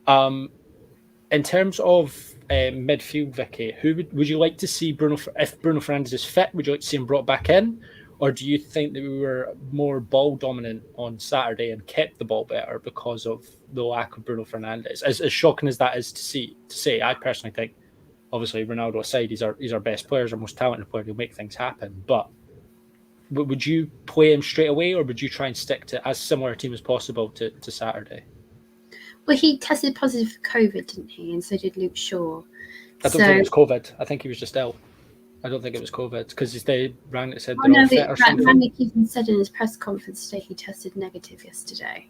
[SPEAKER 1] In terms of midfield, Vicky, who would you like to see if Bruno Fernandes is fit? Would you like to see him brought back in? Or do you think that we were more ball dominant on Saturday and kept the ball better because of the lack of Bruno Fernandes? As shocking as that is to say, I personally think, obviously Ronaldo aside, he's our best player, our most talented player. He'll make things happen. But would you play him straight away, or would you try and stick to as similar a team as possible to Saturday?
[SPEAKER 4] Well, he tested positive for COVID, didn't he? And so did Luke Shaw.
[SPEAKER 1] I don't think it was COVID. I think he was just ill. I don't think it was COVID because Rangnick said they're all fit or something.
[SPEAKER 4] Rangnick even said in his press conference today he tested negative yesterday.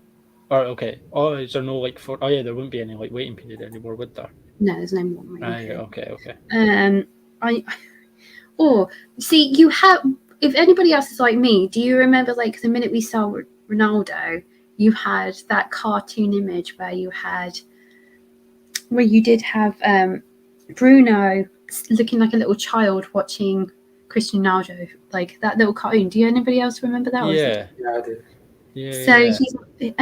[SPEAKER 1] Oh, okay. Oh, is there no there wouldn't be any waiting period anymore, would there?
[SPEAKER 4] No, there's no more waiting period.
[SPEAKER 1] Okay.
[SPEAKER 4] You have. If anybody else is like me, do you remember the minute we saw Ronaldo, you had that cartoon image where you did have Bruno looking like a little child watching Cristiano Ronaldo, like that little cartoon. Do anybody else remember that?
[SPEAKER 1] Yeah,
[SPEAKER 3] I do.
[SPEAKER 1] Yeah.
[SPEAKER 4] So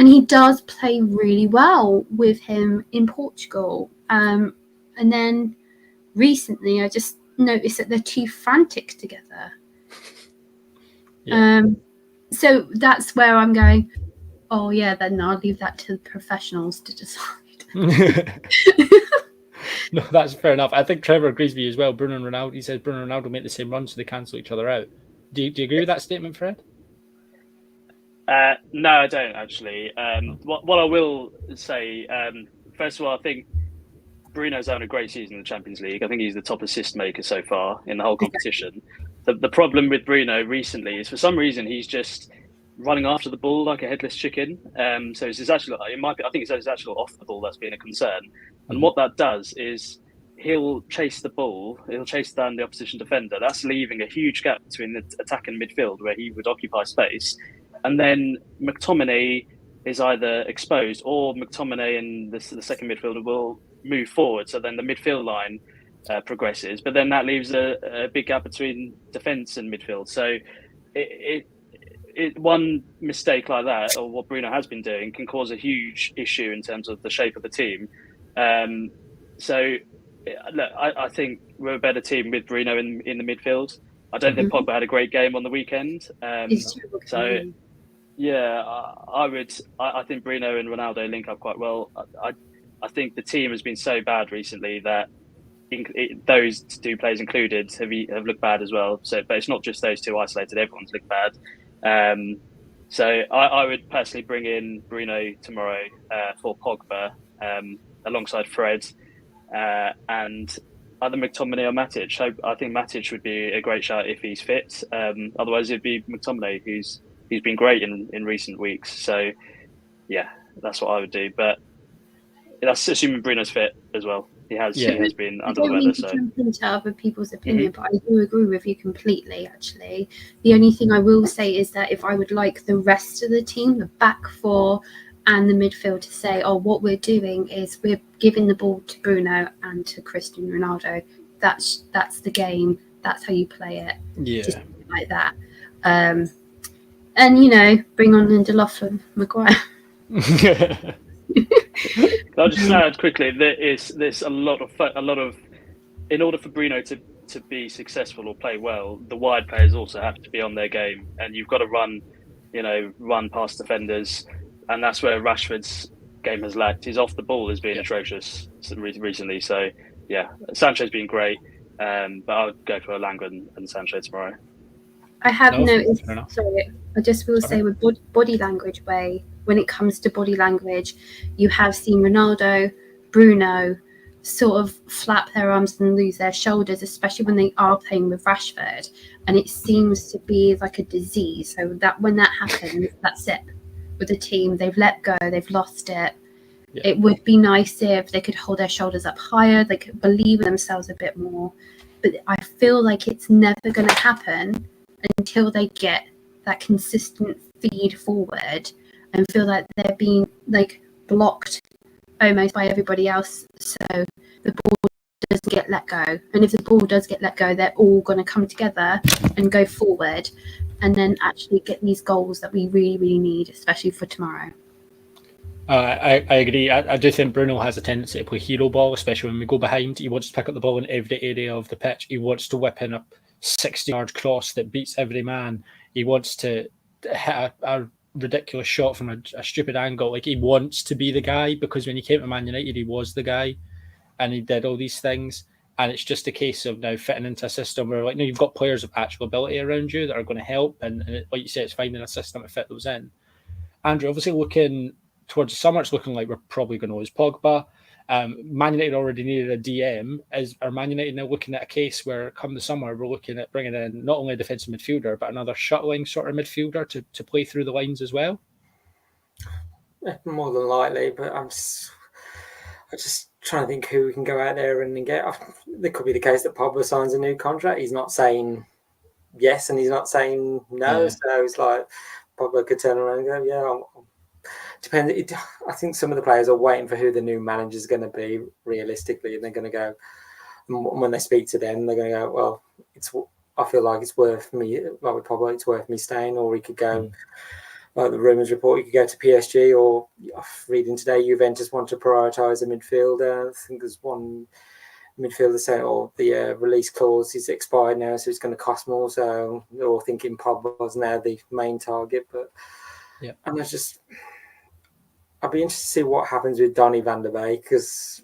[SPEAKER 4] he does play really well with him in Portugal. And then recently, I just noticed that they're too frantic together.
[SPEAKER 1] Yeah.
[SPEAKER 4] So that's where I'm going. Oh yeah, then I'll leave that to the professionals to decide.
[SPEAKER 1] No, that's fair enough. I think Trevor agrees with you as well. Bruno and Ronaldo, he says Bruno and Ronaldo make the same run, so they cancel each other out. Do you agree with that statement, Fred?
[SPEAKER 2] No, I don't actually. What I will say, first of all, I think Bruno's having a great season in the Champions League. I think he's the top assist maker so far in the whole competition. The problem with Bruno recently is for some reason he's just running after the ball like a headless chicken. So it's his actual, I think it's his actual off the ball that's being a concern. And what that does is he'll chase the ball, he'll chase down the opposition defender. That's leaving a huge gap between the attack and midfield where he would occupy space. And then McTominay is either exposed or McTominay and the second midfielder will move forward. So then the midfield line progresses, but then that leaves a big gap between defence and midfield. So one mistake like that, or what Bruno has been doing, can cause a huge issue in terms of the shape of the team. So look, I think we're a better team with Bruno in the midfield. I don't think Pogba had a great game on the weekend. So yeah, I think Bruno and Ronaldo link up quite well. I think the team has been so bad recently that those two players included have looked bad as well. So, but it's not just those two isolated; everyone's looked bad. So I would personally bring in Bruno tomorrow for Pogba alongside Fred and either McTominay or Matic. So I think Matic would be a great shot if he's fit. Otherwise, it'd be McTominay who's been great in recent weeks. So yeah, that's what I would do. But that's assuming Bruno's fit as well. He has been under the weather.
[SPEAKER 4] I don't mean to jump into other people's opinion, but I do agree with you completely, actually. The only thing I will say is that if I would like the rest of the team, the back four and the midfield, to say, what we're doing is we're giving the ball to Bruno and to Cristiano Ronaldo. That's the game. That's how you play it.
[SPEAKER 1] Yeah.
[SPEAKER 4] Just like that. And, bring on Lindelof and Maguire.
[SPEAKER 2] I'll just add quickly. There's a lot of in order for Bruno to be successful or play well, the wide players also have to be on their game, and you've got to run past defenders, and that's where Rashford's game has lacked. His off the ball has been atrocious recently. So yeah, Sancho's been great, but I'll go for Elanga and Sancho tomorrow.
[SPEAKER 4] I have noticed. Sorry, I just will say with body language when it comes to body language, you have seen Ronaldo, Bruno sort of flap their arms and lose their shoulders, especially when they are playing with Rashford. And it seems to be like a disease. So that when that happens, that's it. With the team, they've let go, they've lost it. Yeah. It would be nice if they could hold their shoulders up higher, they could believe in themselves a bit more. But I feel like it's never going to happen until they get that consistent feed forward and feel like they're being blocked almost by everybody else, so the ball doesn't get let go. And if the ball does get let go, they're all going to come together and go forward and then actually get these goals that we really, really need, especially for tomorrow.
[SPEAKER 1] I agree. I do think Bruno has a tendency to play hero ball, especially when we go behind. He wants to pick up the ball in every area of the pitch. He wants to whip in a 60-yard cross that beats every man. He wants to hit a ridiculous shot from a stupid angle. He wants to be the guy, because when he came to Man United, he was the guy and he did all these things. And it's just a case of now fitting into a system where, you've got players of actual ability around you that are going to help. And like you say, it's finding a system to fit those in. Andrew, obviously looking towards the summer, it's looking like we're probably going to lose Pogba. Man United already needed a DM. Are Man United now looking at a case where come the summer we're looking at bringing in not only a defensive midfielder but another shuttling sort of midfielder to play through the lines as well?
[SPEAKER 3] More than likely, but I'm just trying to think who we can go out there and get. There could be the case that Pogba signs a new contract. He's not saying yes and he's not saying no, so it's like Pogba could turn around and go, yeah, depends. I think some of the players are waiting for who the new manager is going to be realistically, and they're going to go. And when they speak to them, they're going to go, "Well, I feel like it's worth me. Like with Pogba, it's worth me staying." Or he could go, like the rumours report, he could go to PSG. Or reading today, Juventus want to prioritise a midfielder. I think there's one midfielder saying, the release clause is expired now, so it's going to cost more. So they're all thinking Pogba's now the main target, but and there's just. I'd be interested to see what happens with Donny van der Beek, because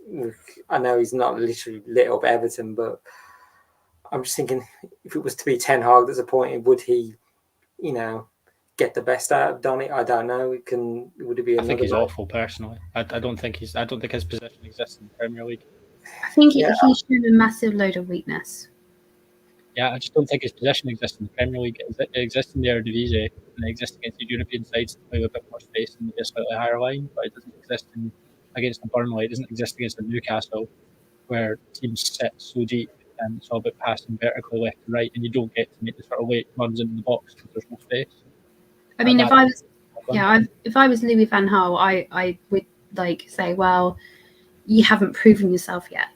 [SPEAKER 3] I know he's not literally lit up Everton, but I'm just thinking if it was to be Ten Hag that's appointed, would he, get the best out of Donny? I don't know. Would it be?
[SPEAKER 1] I think he's awful personally. I don't think his position exists in the Premier League.
[SPEAKER 4] I think he's shown a massive load of weakness.
[SPEAKER 1] Yeah, I just don't think his position exists in the Premier League. It exists in the Eredivisie, and it exists against the European sides that play with a bit more space and a slightly higher line, but it doesn't exist against the Burnley. It doesn't exist against the Newcastle, where teams sit so deep and it's all about passing vertically left and right, and you don't get to make the sort of late runs into the box because there's no space.
[SPEAKER 4] I mean, if I was Louis van Gaal, I would say, well, you haven't proven yourself yet.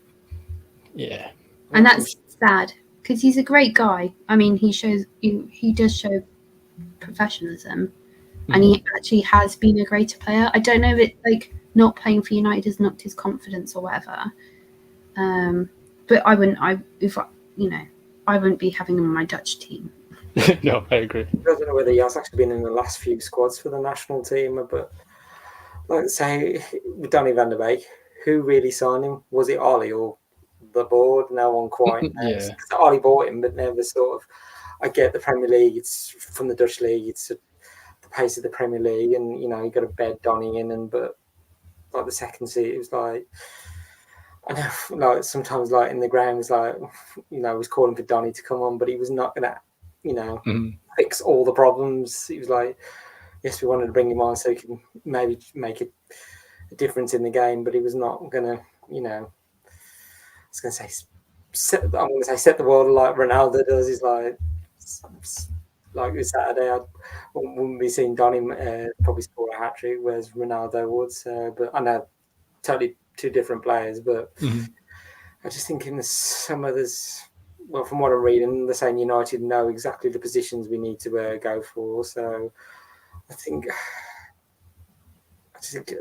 [SPEAKER 1] Yeah,
[SPEAKER 4] and that's sad. Because he's a great guy. I mean, he does show professionalism, and he actually has been a greater player. I don't know if not playing for United has knocked his confidence or whatever. But I wouldn't. I wouldn't be having him on my Dutch team.
[SPEAKER 1] No, I agree.
[SPEAKER 3] I don't know whether he has actually been in the last few squads for the national team, but like say with Donny van der Beek, who really signed him? Was it Ollie or the board? No one quite knows.
[SPEAKER 1] Yeah.
[SPEAKER 3] Ollie bought him, but never sort of. I get the Premier League. It's from the Dutch league. It's the pace of the Premier League, and you know you got to bed Donny in, but like the second seat, it was like. I know, like sometimes, like in the ground, was like, you know, I was calling for Donny to come on, but he was not gonna, you know, fix all the problems. He was like, yes, we wanted to bring him on so he can maybe make a difference in the game, but he was not gonna, you know, I was gonna say, set the world like Ronaldo does. He's like this Saturday, I wouldn't be seeing Donny probably score a hat trick, whereas Ronaldo would. So, but I know totally. Two different players, but I just think in the summer well, from what I'm reading, they're saying United know exactly the positions we need to go for. So I think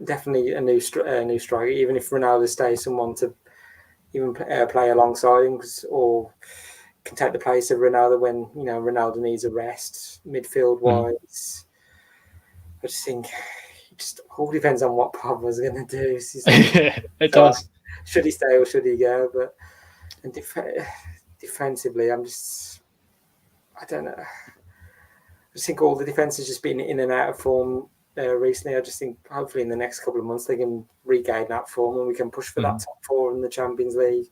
[SPEAKER 3] definitely a new striker, even if Ronaldo stays, someone to even play alongside him, or can take the place of Ronaldo when you know Ronaldo needs a rest midfield wise. I just think. Just all depends on what Pogba's going to do.
[SPEAKER 1] It does.
[SPEAKER 3] Should he stay or should he go? But and defensively, I don't know. I just think all the defense has just been in and out of form recently. I just think hopefully in the next couple of months they can regain that form and we can push for that top four in the Champions League.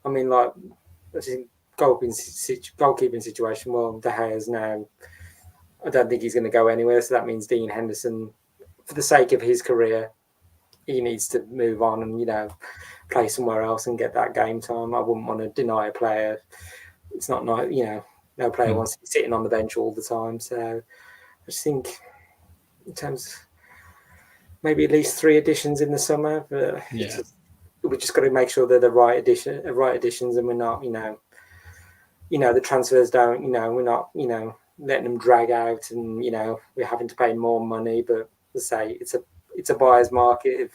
[SPEAKER 3] I mean, like I think goalkeeping situation. Well, De Gea's now. I don't think he's going to go anywhere. So that means Dean Henderson. For the sake of his career, he needs to move on and, you know, play somewhere else and get that game time. I wouldn't want to deny a player. It's not, you know, no player wants to be sitting on the bench all the time. So I just think in terms of maybe at least 3 additions in the summer, but we just got to make sure they're the right additions and we're not, you know, the transfers don't, you know, we're not, you know, letting them drag out and, you know, we're having to pay more money, but say it's a buyer's market.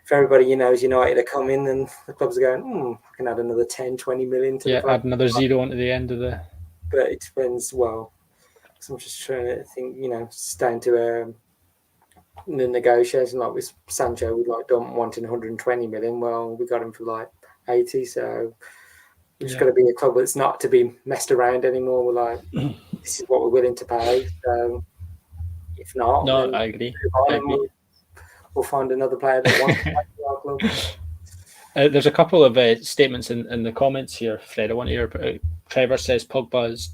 [SPEAKER 3] If everybody you know is United are coming and the clubs are going, I can add another 10, 20 million to the
[SPEAKER 1] add another zero onto the end of the.
[SPEAKER 3] But it depends. Well, so I'm just trying to think. You know, it's down to the negotiation. Like with Sancho, we don't wanting 120 million. Well, we got him for like 80. So we've just got to be a club that's not to be messed around anymore. We're like, this is what we're willing to pay. So. If not,
[SPEAKER 1] no, I agree.
[SPEAKER 3] We'll find another player that wants to play for our club.
[SPEAKER 1] There's a couple of statements in the comments here, Fred. I want to hear. Trevor says Pogba is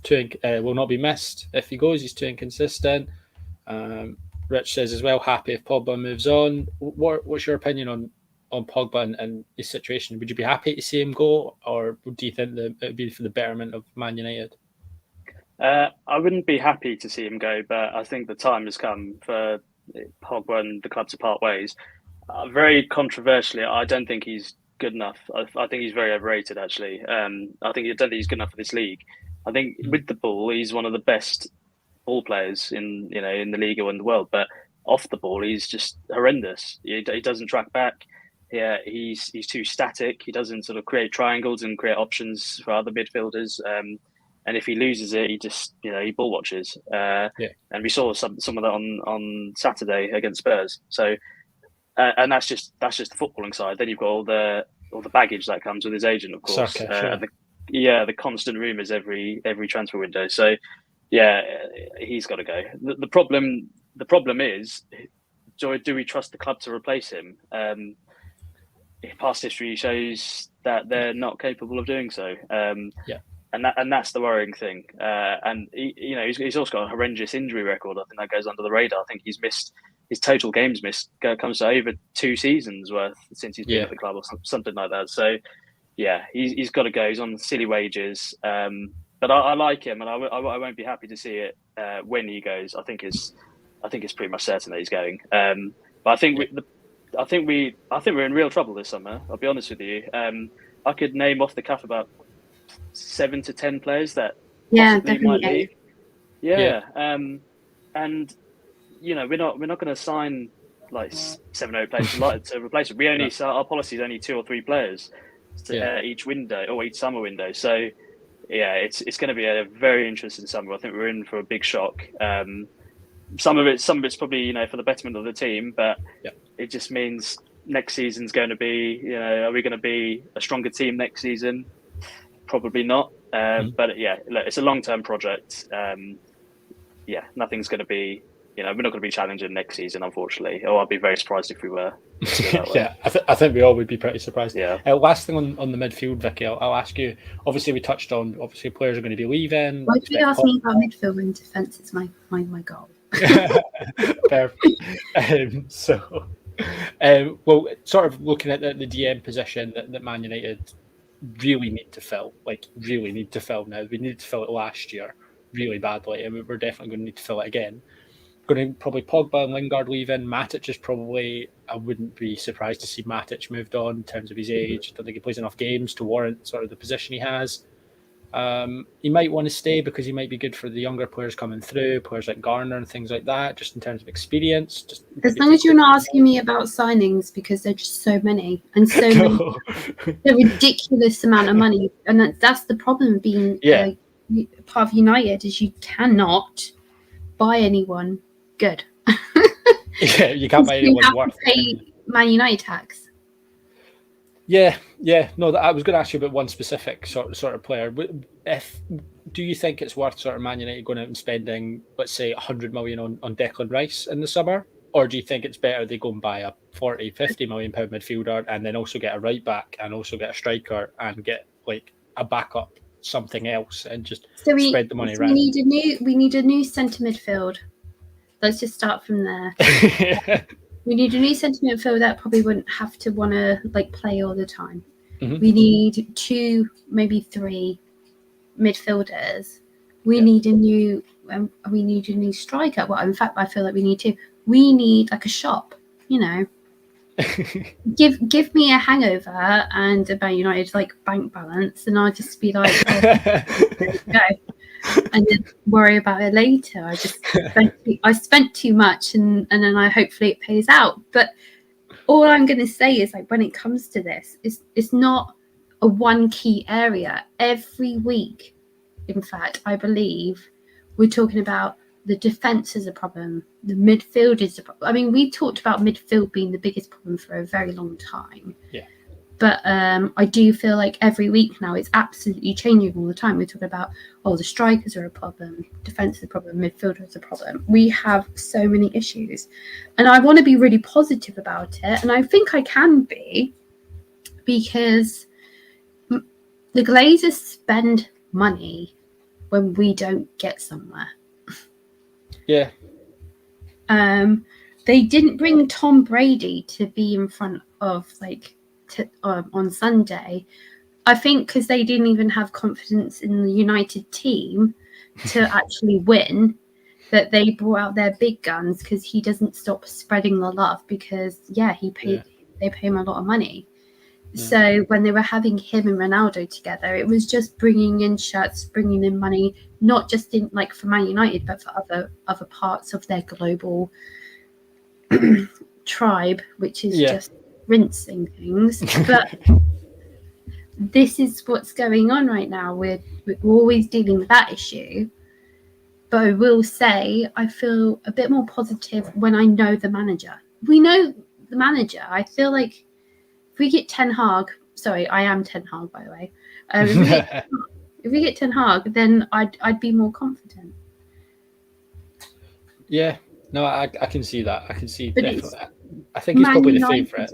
[SPEAKER 1] will not be missed if he goes. He's too inconsistent. Rich says as well, happy if Pogba moves on. What's your opinion on Pogba and his situation? Would you be happy to see him go, or do you think that it would be for the betterment of Man United?
[SPEAKER 2] I wouldn't be happy to see him go, but I think the time has come for Pogba and the club to part ways. Very controversially, I don't think he's good enough. I think he's very overrated, actually. I don't think he's good enough for this league. I think with the ball, he's one of the best ball players in the league or in the world. But off the ball, he's just horrendous. He doesn't track back. Yeah, he's too static. He doesn't sort of create triangles and create options for other midfielders. And if he loses it, he just he ball watches. And we saw some of that on Saturday against Spurs. So, and that's just the footballing side. Then you've got all the baggage that comes with his agent, of course. The constant rumours every transfer window. So, he's got to go. The problem is, do we trust the club to replace him? Past history shows that they're not capable of doing so. And that's the worrying thing. And he's also got a horrendous injury record. I think that goes under the radar. I think he's missed his total games missed comes to over 2 seasons worth since he's been at the club or something like that. So he's got to go. He's on silly wages. But I like him, and I won't be happy to see it when he goes. I think it's pretty much certain that he's going. But I think we're in real trouble this summer. I'll be honest with you. I could name off the cuff about 7 to 10 players that possibly might leave. And we're not going to sign like 7 or 8 players to replace it. We only our policy is only 2 or 3 players each window or each summer window. So it's going to be a very interesting summer. I think we're in for a big shock. Some of it's probably for the betterment of the team, but it just means next season's going to be are we going to be a stronger team next season? Probably not. But look, it's a long-term project. Nothing's going to be. We're not going to be challenging next season, unfortunately. Or I'd be very surprised if we were.
[SPEAKER 1] I think we all would be pretty surprised.
[SPEAKER 2] Yeah.
[SPEAKER 1] Last thing on the midfield, Vicky, I'll ask you. Obviously, we touched on players are going to be leaving.
[SPEAKER 4] Why do you ask me about midfield when defence is my goal?
[SPEAKER 1] Perfect. Well, sort of looking at the DM position that Man United really need to fill now. We needed to fill it last year really badly, and we're definitely going to need to fill it again. Going to probably Pogba and Lingard leaving. Matic is probably, I wouldn't be surprised to see Matic moved on in terms of his age. I don't think he plays enough games to warrant sort of the position he has. He might want to stay because he might be good for the younger players coming through, players like Garner and things like that, just in terms of experience. Just
[SPEAKER 4] as long as you're not asking me about signings, because there are just so many and so many, a ridiculous amount of money, and that's the problem being part of United is you cannot buy anyone good.
[SPEAKER 1] You can't buy anyone worth
[SPEAKER 4] pay Man United tax.
[SPEAKER 1] No, I was going to ask you about one specific sort of player. Do you think it's worth sort of Man United going out and spending, let's say, 100 million on Declan Rice in the summer? Or do you think it's better they go and buy a 40, 50 million pound midfielder and then also get a right back and also get a striker and get like a backup, something else, and just spread the money around?
[SPEAKER 4] We need a new centre midfield. Let's just start from there. We need a new centre midfield that probably wouldn't have to want to play all the time. Mm-hmm. We need 2, maybe 3 midfielders. We need a new striker. Well, in fact, I feel like we need 2. We need a shop. Give me a hangover and a Man United bank balance, and I'll just be like, there you go. And then worry about it later. I spent too much, and then hopefully it pays out. But all I'm going to say is when it comes to this, it's not a one key area. Every week, in fact, I believe we're talking about the defence is a problem. The midfield is a problem. I mean, we talked about midfield being the biggest problem for a very long time.
[SPEAKER 1] Yeah.
[SPEAKER 4] But I do feel like every week now it's absolutely changing all the time. We're talking about, the strikers are a problem, defence is a problem, midfielder is a problem. We have so many issues. And I want to be really positive about it. And I think I can be, because the Glazers spend money when we don't get somewhere.
[SPEAKER 1] Yeah.
[SPEAKER 4] They didn't bring Tom Brady to be in front of on Sunday, I think, because they didn't even have confidence in the United team to actually win, that they brought out their big guns, because he doesn't stop spreading the love, because they pay him a lot of money. So when they were having him and Ronaldo together, it was just bringing in shirts, bringing in money, not just in for Man United, but for other parts of their global tribe, which is just rinsing things. But this is what's going on right now. We're always dealing with that issue. But I will say I feel a bit more positive when I know the manager. We know the manager. I feel like if we get Ten Hag, sorry, I am Ten Hag, by the way. If we get Ten Hag, then I'd be more confident.
[SPEAKER 1] Yeah, no, I can see that. I can see definitely. I think he's probably the favourite.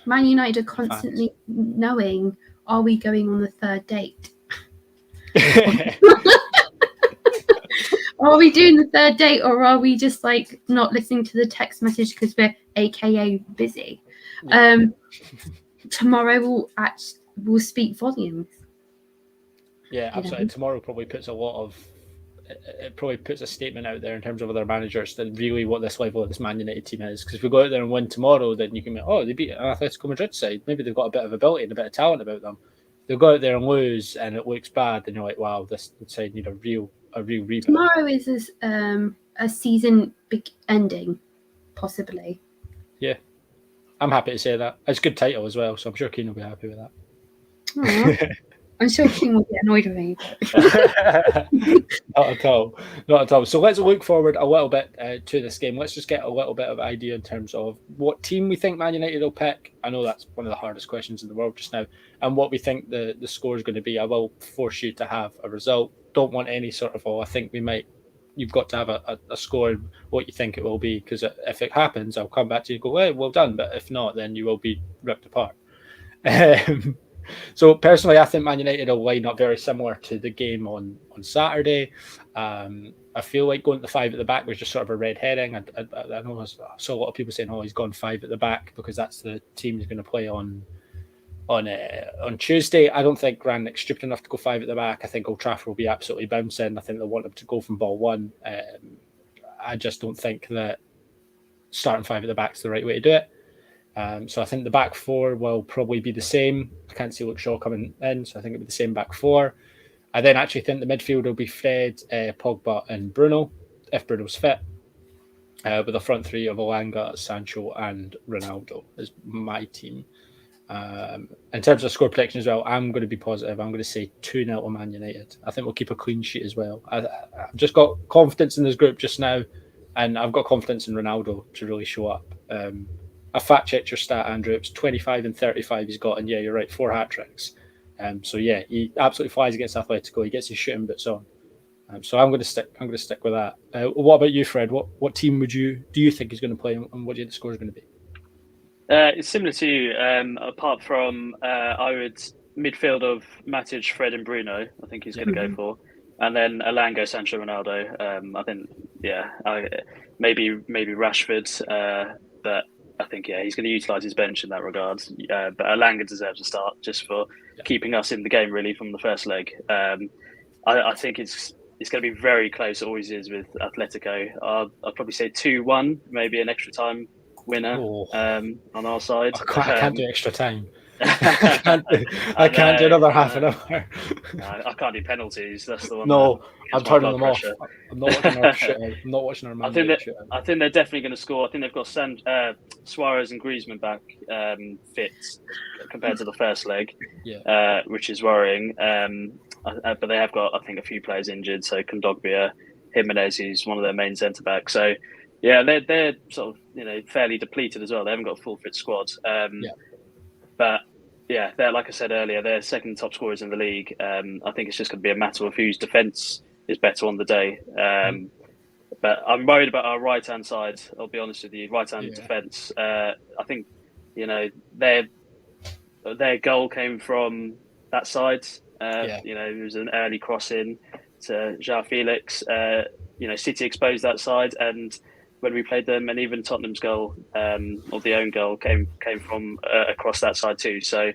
[SPEAKER 4] Man United are constantly knowing, are we going on the third date? Are we doing the third date, or are we just not listening to the text message because we're AKA busy? Yeah. Tomorrow will speak volumes.
[SPEAKER 1] Yeah, absolutely. Tomorrow probably puts a statement out there in terms of other managers that really what this level of this Man United team is. Because if we go out there and win tomorrow, then you can be, they beat an Atletico Madrid side. Maybe they've got a bit of ability and a bit of talent about them. They'll go out there and lose, and it looks bad, and you're like, wow, this side need a real rebuild.
[SPEAKER 4] Tomorrow is a season big ending, possibly.
[SPEAKER 1] Yeah, I'm happy to say that. It's a good title as well, so I'm sure Keane will be happy with that.
[SPEAKER 4] I'm sure King will get annoyed with me.
[SPEAKER 1] Not at all. Not at all. So let's look forward a little bit to this game. Let's just get a little bit of idea in terms of what team we think Man United will pick. I know that's one of the hardest questions in the world just now. And what we think the score is going to be. I will force you to have a result. Don't want any sort of, I think we might. You've got to have a score, what you think it will be. Because if it happens, I'll come back to you and go, hey, well done. But if not, then you will be ripped apart. So personally, I think Man United will line up very similar to the game on Saturday. I feel like going to the 5 at the back was just sort of a red herring. I know I saw a lot of people saying, "Oh, he's gone 5 at the back because that's the team he's going to play on Tuesday." I don't think Rangnick's stupid enough to go 5 at the back. I think Old Trafford will be absolutely bouncing. I think they'll want him to go from ball one. I just don't think that starting 5 at the back is the right way to do it. So I think the back 4 will probably be the same. I can't see Luke Shaw coming in, so I think it'll be the same back 4. I then actually think the midfield will be Fred, Pogba and Bruno, if Bruno's fit, with a front 3 of Elanga, Sancho and Ronaldo is my team. In terms of score prediction as well, I'm going to be positive. I'm going to say 2-0 to Man United. I think we'll keep a clean sheet as well. I've just got confidence in this group just now, and I've got confidence in Ronaldo to really show up. I fact-checked your stat, Andrew. It's 25 and 35 he's got, and yeah, you're right, 4 hat-tricks. So yeah, he absolutely flies against Atletico. He gets his shooting boots on. So I'm going to stick with that. What about you, Fred? What team do you think he's going to play, and what do you think the score is going to be?
[SPEAKER 2] It's similar to you, apart from I would midfield of Matic, Fred, and Bruno. I think he's going to go for, and then Elanga, Sancho, Ronaldo. I think maybe Rashford, but I think he's going to utilise his bench in that regard. But Elanga deserves a start just for keeping us in the game really from the first leg. I think it's going to be very close. It always is with Atletico. I'll probably say 2-1, maybe an extra time winner on our side.
[SPEAKER 1] I can't do extra time. I can't do another half an hour.
[SPEAKER 2] I can't do penalties. That's the one.
[SPEAKER 1] No, I'm turning them
[SPEAKER 2] pressure.
[SPEAKER 1] off. I'm not watching our shootout. I'm not watching our Man United shootout.
[SPEAKER 2] I think they're definitely going to score. I think they've got Suarez and Griezmann back fit compared to the first leg, which is worrying. But they have got, I think, a few players injured. So Kondogbia, Jimenez, who's one of their main centre backs. So yeah, they're sort of fairly depleted as well. They haven't got a full fit squad. But yeah, they're, like I said earlier, they're second top scorers in the league. I think it's just going to be a matter of whose defence is better on the day. But I'm worried about our right-hand side, I'll be honest with you. Right-hand defence. I think, their goal came from that side. It was an early crossing to João Felix. City exposed that side, and when we played them, and even Tottenham's goal, or the own goal, came from across that side too. So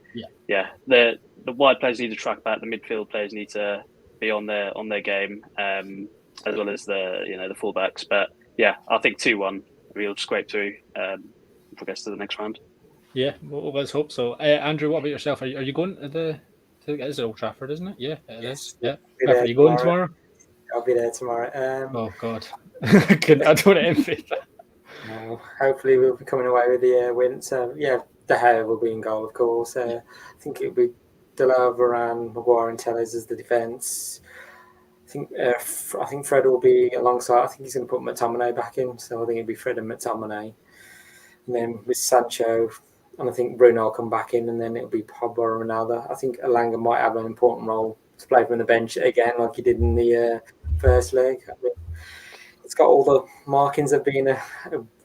[SPEAKER 2] the wide players need to track back. The midfield players need to be on their game, as well as the fullbacks. But yeah, I think 2-1 we'll scrape through, progress to the next round. Yeah,
[SPEAKER 1] well, let's hope so. Andrew, what about yourself? Are you going to it's Old Trafford, isn't it? Yeah, it is. Yeah, are you going tomorrow?
[SPEAKER 3] I'll be there tomorrow.
[SPEAKER 1] Oh God. I don't envy that.
[SPEAKER 3] No, hopefully we'll be coming away with the win. So De Gea will be in goal, of course. I think it'll be Delo, Varane, Maguire, and Telles as the defence. I think Fred will be alongside. I think he's going to put McTominay back in. So I think it'll be Fred and McTominay, and then with Sancho, and I think Bruno will come back in, and then it'll be Pogba and Ronaldo. I think Elanga might have an important role to play from the bench again, like he did in the first leg. I mean, it's got all the markings of being a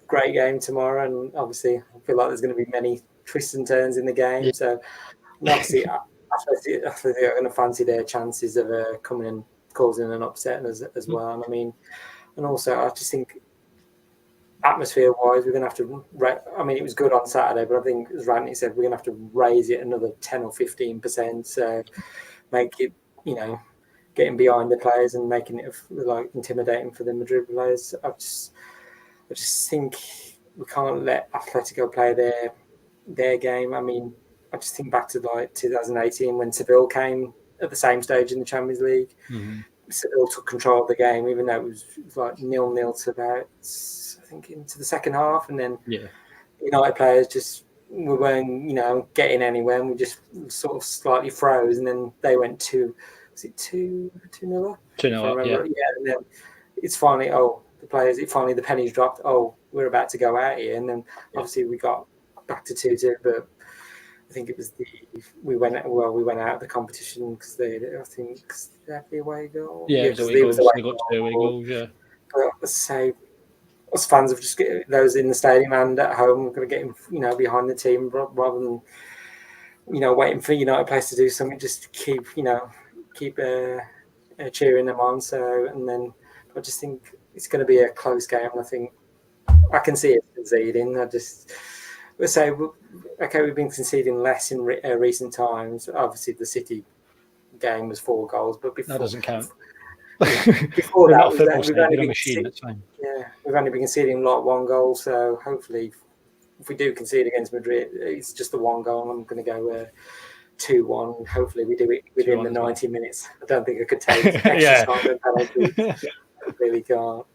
[SPEAKER 3] great game tomorrow, and obviously I feel like there's going to be many twists and turns in the game. Yeah. So obviously, I think they're going to fancy their chances of coming and causing an upset as well. And I mean, and also I just think atmosphere-wise, we're going to have to. I mean, it was good on Saturday, but I think, as Rangnick said, we're going to have to raise it another 10 or 15%. So make it, getting behind the players and making it like intimidating for the Madrid players. I just think we can't let Atletico play their game. I mean, I just think back to like 2018 when Seville came at the same stage in the Champions League. Mm-hmm. Seville took control of the game, even though it was like 0-0 to about, I think, into the second half, and then United players just we weren't, getting anywhere, and we just sort of slightly froze, and then they went to, was it 2-0 up?
[SPEAKER 1] 2-0 up, yeah.
[SPEAKER 3] And then it's finally, the pennies dropped. Oh, we're about to go out here, and then obviously we got back to 2-2, but I think it was we went out of the competition because they had the away goal.
[SPEAKER 1] Yeah, it was away goals. They got 2 away goals, yeah.
[SPEAKER 3] But let's say, us fans of just those in the stadium and at home, we're going to get him, behind the team rather than, waiting for United players to do something. Just keep cheering them on. So, and then I just think it's going to be a close game. I think I can see it conceding. Let's say, okay, we've been conceding less in recent times. Obviously, the City game was 4 goals, but before
[SPEAKER 1] that doesn't count.
[SPEAKER 3] Before that,
[SPEAKER 1] we've only been machine. That's fine.
[SPEAKER 3] Yeah, we've only been conceding 1 goal. So hopefully, if we do concede against Madrid, it's just the 1 goal. I'm going to go 2-1. Hopefully, we do it within the 90 minutes. I don't think I could take extra time and penalties. I really can't.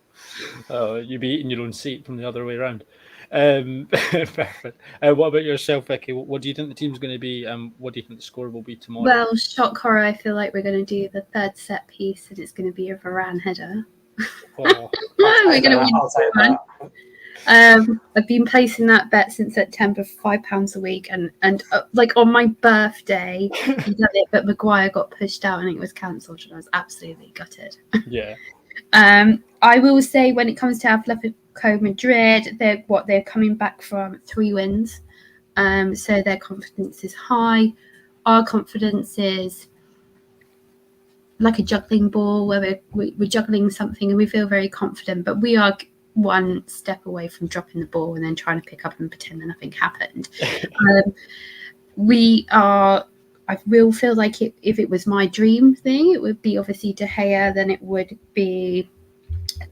[SPEAKER 1] Oh, you'd be eating your own seat from the other way around. Perfect. What about yourself, Vicky? What do you think the team's going to be? What do you think the score will be tomorrow?
[SPEAKER 4] Well, shock horror, I feel like we're going to do the third set piece, and it's going to be a Varane header.
[SPEAKER 1] Oh,
[SPEAKER 4] we're going to win. I've been placing that bet since September for £5 a week, and like on my birthday, he did it, but Maguire got pushed out and it was cancelled, and I was absolutely gutted.
[SPEAKER 1] Yeah.
[SPEAKER 4] I will say, when it comes to Atletico Madrid, they're coming back from 3 wins, so their confidence is high. Our confidence is like a juggling ball, where we're juggling something and we feel very confident, but we are 1 step away from dropping the ball and then trying to pick up and pretend that nothing happened. I will feel like if it was my dream thing, it would be obviously De Gea, then it would be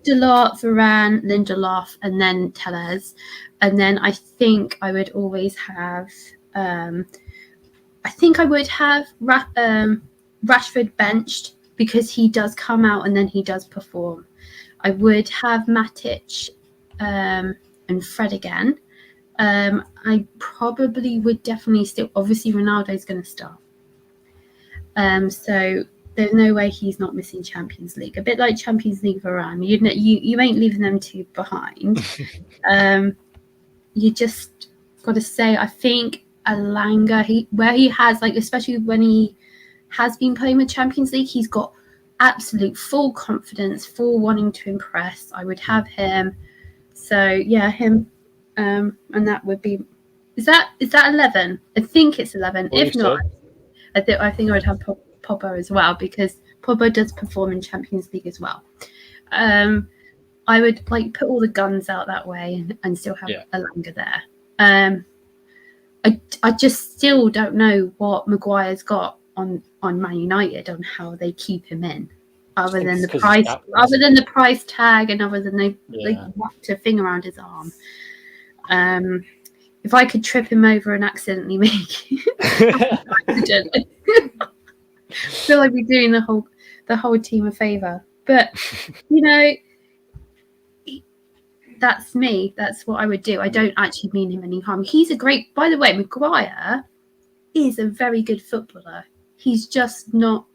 [SPEAKER 4] Delort, Varane, Lindelof, and then Tellez. And then I think I would always have Rashford benched, because he does come out and then he does perform. I would have Matic and Fred again. I probably would definitely still, obviously Ronaldo's going to start. So there's no way he's not missing Champions League. A bit like Champions League Varane. You ain't leaving them 2 behind. You just got to say, I think Alanga, where he has, like, especially when he has been playing with Champions League, he's got absolute full confidence, full wanting to impress. I would have him. So yeah, him. And that would be. Is that 11? I think it's 11. If not, I think I would have Pogba as well, because Pogba does perform in Champions League as well. I would put all the guns out that way and still have Alanga there. I just still don't know what Maguire's got on Man United, on how they keep him in, other than the price tag, and other than they whacked a thing around his arm. If I could trip him over and accidentally make accident, I feel like we're doing the whole team a favour. But that's me. That's what I would do. I don't actually mean him any harm. He's by the way, Maguire is a very good footballer. He's just not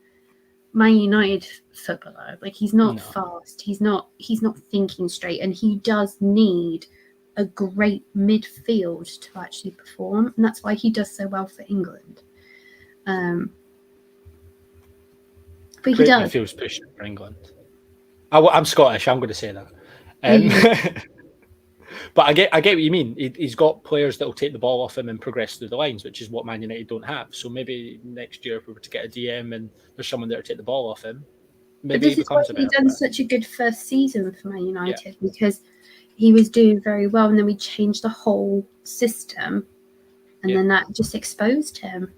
[SPEAKER 4] Man United footballer. Like, he's not fast. He's not thinking straight, and he does need a great midfield to actually perform, and that's why he does so well for England. But
[SPEAKER 1] great,
[SPEAKER 4] he does.
[SPEAKER 1] Midfield's pushing for England. I'm Scottish. I'm going to say that. But I get what you mean. He's got players that will take the ball off him and progress through the lines, which is what Man United don't have. So maybe next year, if we were to get a DM and there's someone there to take the ball off him, maybe he becomes a better player.
[SPEAKER 4] He's done such a good first season for Man United, because he was doing very well, and then we changed the whole system, and then that just exposed him.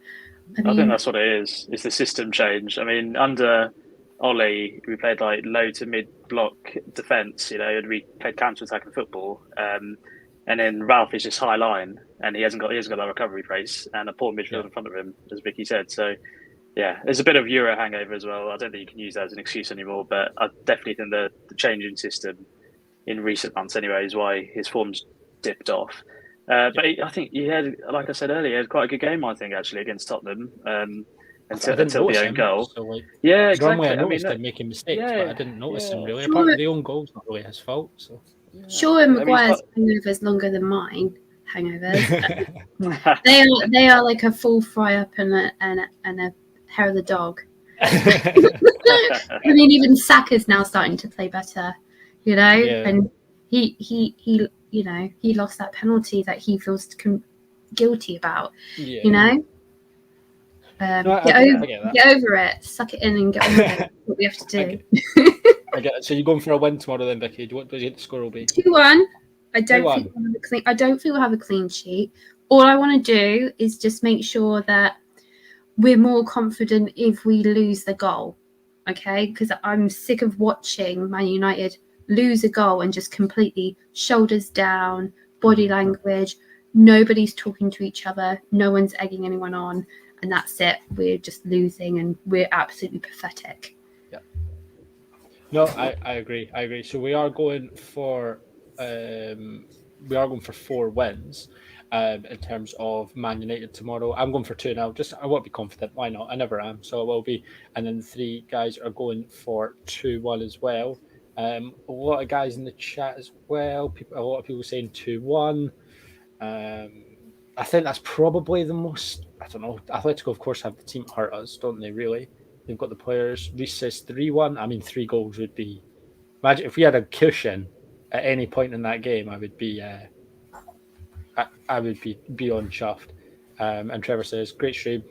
[SPEAKER 2] I think that's what it is. It's the system change. I mean, under Ollie, we played like low to mid block defence, and we played counter-attacking football. And then Ralph is just high line, and he hasn't got a recovery pace and a poor midfield in front of him, as Vicky said. So yeah, there's a bit of Euro hangover as well. I don't think you can use that as an excuse anymore, but I definitely think the change in system in recent months anyway is why his form's dipped off. But I think he had, like I said earlier, he had quite a good game, I think, actually, against Tottenham. Until the own goal.
[SPEAKER 1] So, like,
[SPEAKER 2] yeah, exactly.
[SPEAKER 1] Normally I noticed him making mistakes, but I didn't notice him really. Apart from the own goal's not really his fault. So
[SPEAKER 4] Sure, Maguire's hangovers longer than mine. Hangovers. they are like a full fry up and a hair of the dog. I mean, even Saka's now starting to play better, and he lost that penalty that he feels guilty about, Get over it, suck it in and get on with it. What we have to do.
[SPEAKER 1] I get it. So you're going for a win tomorrow then, Vicky? What do you think the score will be?
[SPEAKER 4] 2-1. I don't think we'll have a clean sheet. All I want to do is just make sure that we're more confident if we lose the goal, okay? Because I'm sick of watching Man United lose a goal and just completely shoulders down, body language. Nobody's talking to each other. No one's egging anyone on. And that's it. We're just losing and we're absolutely pathetic.
[SPEAKER 1] Yeah. No, I agree. So we are going for 4 wins in terms of Man United tomorrow. I'm going for 2 now. I won't be confident. Why not? I never am. So I will be. And then the 3 guys are going for 2-1 as well. A lot of guys in the chat as well. A lot of people saying 2-1. I think that's probably the most. I don't know. Atletico, of course, have the team at heart us, don't they? Really, they've got the players. Reece says 3-1. I mean, 3 goals would be. Imagine if we had a cushion at any point in that game. I would be. I would be beyond chuffed. And Trevor says, "Great stream,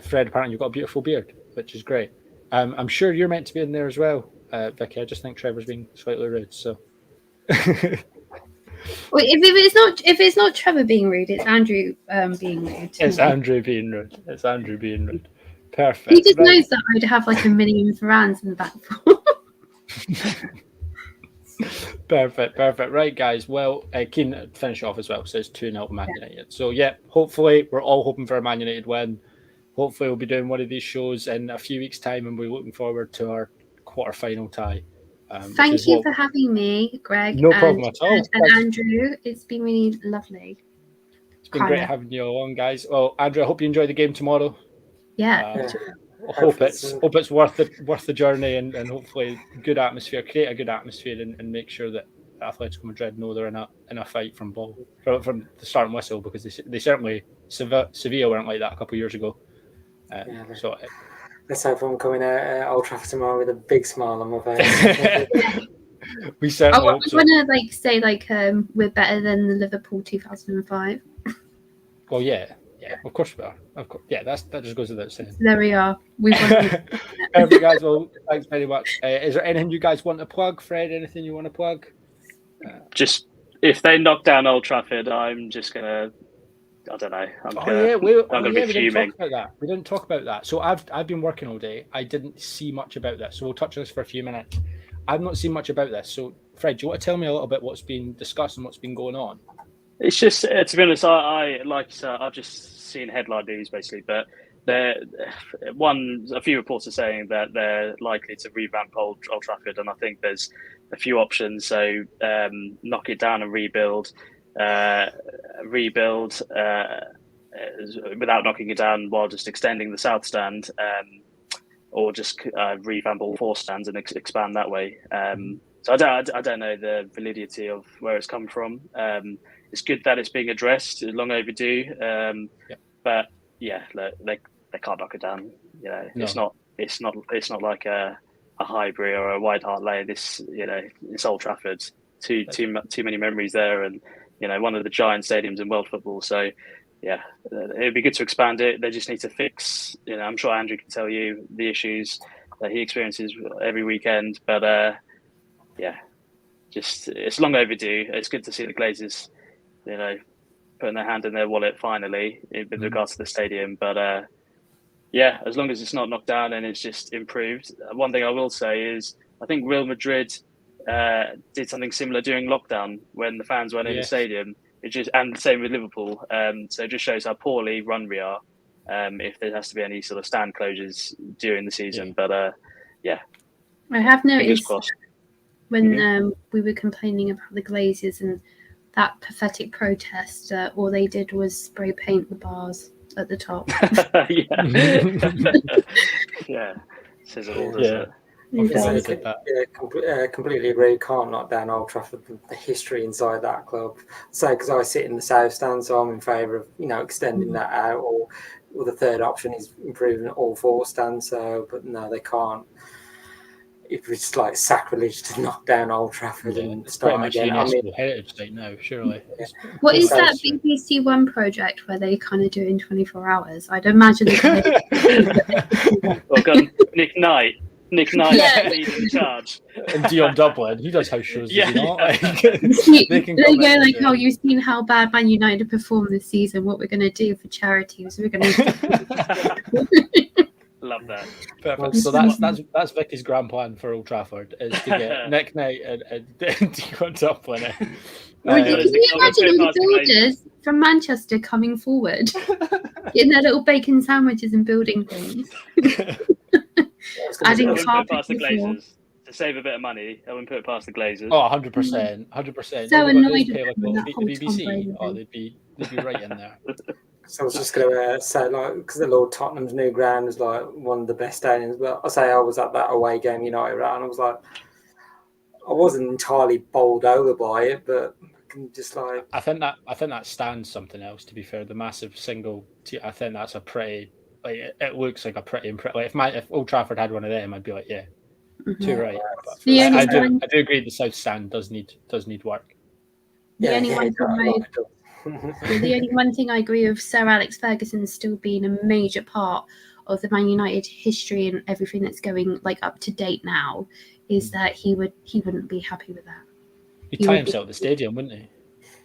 [SPEAKER 1] Fred. Apparently, you've got a beautiful beard, which is great. I'm sure you're meant to be in there as well, Vicky. I just think Trevor's being slightly rude. So."
[SPEAKER 4] Well, if it's not Trevor being rude, it's Andrew being rude.
[SPEAKER 1] It's Andrew being rude. Perfect.
[SPEAKER 4] He just knows that I'd have like a million Varans in the back four.
[SPEAKER 1] Perfect. Right, guys. Well, Keane finish off as well. Says 2-0 Man United. So yeah, hopefully we're all hoping for a Man United win. Hopefully we'll be doing one of these shows in a few weeks' time, and we're looking forward to our quarter-final tie.
[SPEAKER 4] Thank you for having me, Greg.
[SPEAKER 1] No problem at all.
[SPEAKER 4] And Andrew, it's been really lovely.
[SPEAKER 1] It's been great having you along, guys. Well, Andrew, I hope you enjoy the game tomorrow.
[SPEAKER 4] Yeah.
[SPEAKER 1] I hope it's worth the journey and hopefully good atmosphere. Create a good atmosphere and make sure that Atletico Madrid know they're in a fight from the start and whistle, because they certainly Sevilla weren't like that a couple of years ago. So.
[SPEAKER 3] Let's hope I'm coming out at Old Trafford tomorrow with a big smile on my face.
[SPEAKER 1] We certainly hope so.
[SPEAKER 4] I want to say we're better than the Liverpool 2005.
[SPEAKER 1] Well, yeah, of course we are. Of course, yeah, that just goes without saying.
[SPEAKER 4] There we are. We've
[SPEAKER 1] Perfect, guys. Well, thanks very much. Is there anything you guys want to plug, Fred? Anything you want to plug?
[SPEAKER 2] Just if they knock down Old Trafford, I'm just gonna. I don't know. I'm going to be fuming.
[SPEAKER 1] We didn't talk about that. So I've been working all day. I didn't see much about this. So we'll touch on this for a few minutes. I've not seen much about this. So Fred, do you want to tell me a little bit what's been discussed and what's been going on?
[SPEAKER 2] It's just, to be honest, I've just seen headline news basically, but a few reports are saying that they're likely to revamp Old Trafford, and I think there's a few options. So knock it down and rebuild without knocking it down while just extending the south stand, or just revamp all 4 stands and expand that way. So I don't know the validity of where it's come from. It's good that it's being addressed. It's long overdue. But yeah, they can't knock it down. No. It's not like a Highbury or a White Hart Lane. It's Old Trafford. Too many memories there, and one of the giant stadiums in world football. So yeah, it'd be good to expand it. They just need to fix. I'm sure Andrew can tell you the issues that he experiences every weekend. But just it's long overdue. It's good to see the Glazers, putting their hand in their wallet finally with regards to the stadium. But as long as it's not knocked down and it's just improved. One thing I will say is I think Real Madrid did something similar during lockdown when the fans weren't in the stadium. And the same with Liverpool. So it just shows how poorly run we are. If there has to be any sort of stand closures during the season, but
[SPEAKER 4] I have noticed when we were complaining about the Glazers and that pathetic protest that all they did was spray paint the bars at the top.
[SPEAKER 2] Yeah. Says it all, does it?
[SPEAKER 3] Completely agree. Can't knock down Old Trafford, the history inside that club. So, because I sit in the south stand, so I'm in favour of extending that out, or the third option is improving all four stands. So, but no, they can't. It's like sacrilege to knock down Old Trafford and start again.
[SPEAKER 1] UNESCO heritage site now, surely.
[SPEAKER 4] What is that BBC One project where they kind of do it in 24 hours? I'd imagine.
[SPEAKER 2] Well, got Nick Knight. Nick Knight leading in charge.
[SPEAKER 1] And Dion Dublin, he does house shows, does he not?
[SPEAKER 4] They go like, "Oh, you've seen how bad Man United performed this season. What we're going to do for charities? We're going to."
[SPEAKER 2] Love that.
[SPEAKER 1] Perfect. So that's Vicky's grand plan for Old Trafford, is to get Nick Knight and Dion Dublin in.
[SPEAKER 4] Can you imagine all the builders from Manchester coming forward, getting their little bacon sandwiches and building things? Adding carpet
[SPEAKER 2] to the Glazers to save a bit of money. I wouldn't put it past the Glazers.
[SPEAKER 1] Oh, 100%.
[SPEAKER 4] So annoyed
[SPEAKER 1] with
[SPEAKER 4] the
[SPEAKER 1] BBC. Oh, they'd be right in there.
[SPEAKER 3] So I was just going to say, because the Lord Tottenham's new ground is like one of the best stadiums. But I was at that away game United, and I was like, I wasn't entirely bowled over by it, but just like
[SPEAKER 1] I think that stands something else. To be fair, the massive single. I think that's a pretty. Like it looks like a pretty impressive. Like if Old Trafford had one of them, I'd be like, yeah, too right. But I do agree. The south stand does need work.
[SPEAKER 4] The only one thing I agree with Sir Alex Ferguson still being a major part of the Man United history and everything that's going like up to date now is that he wouldn't be happy with that.
[SPEAKER 1] He'd tie himself at the stadium, wouldn't he?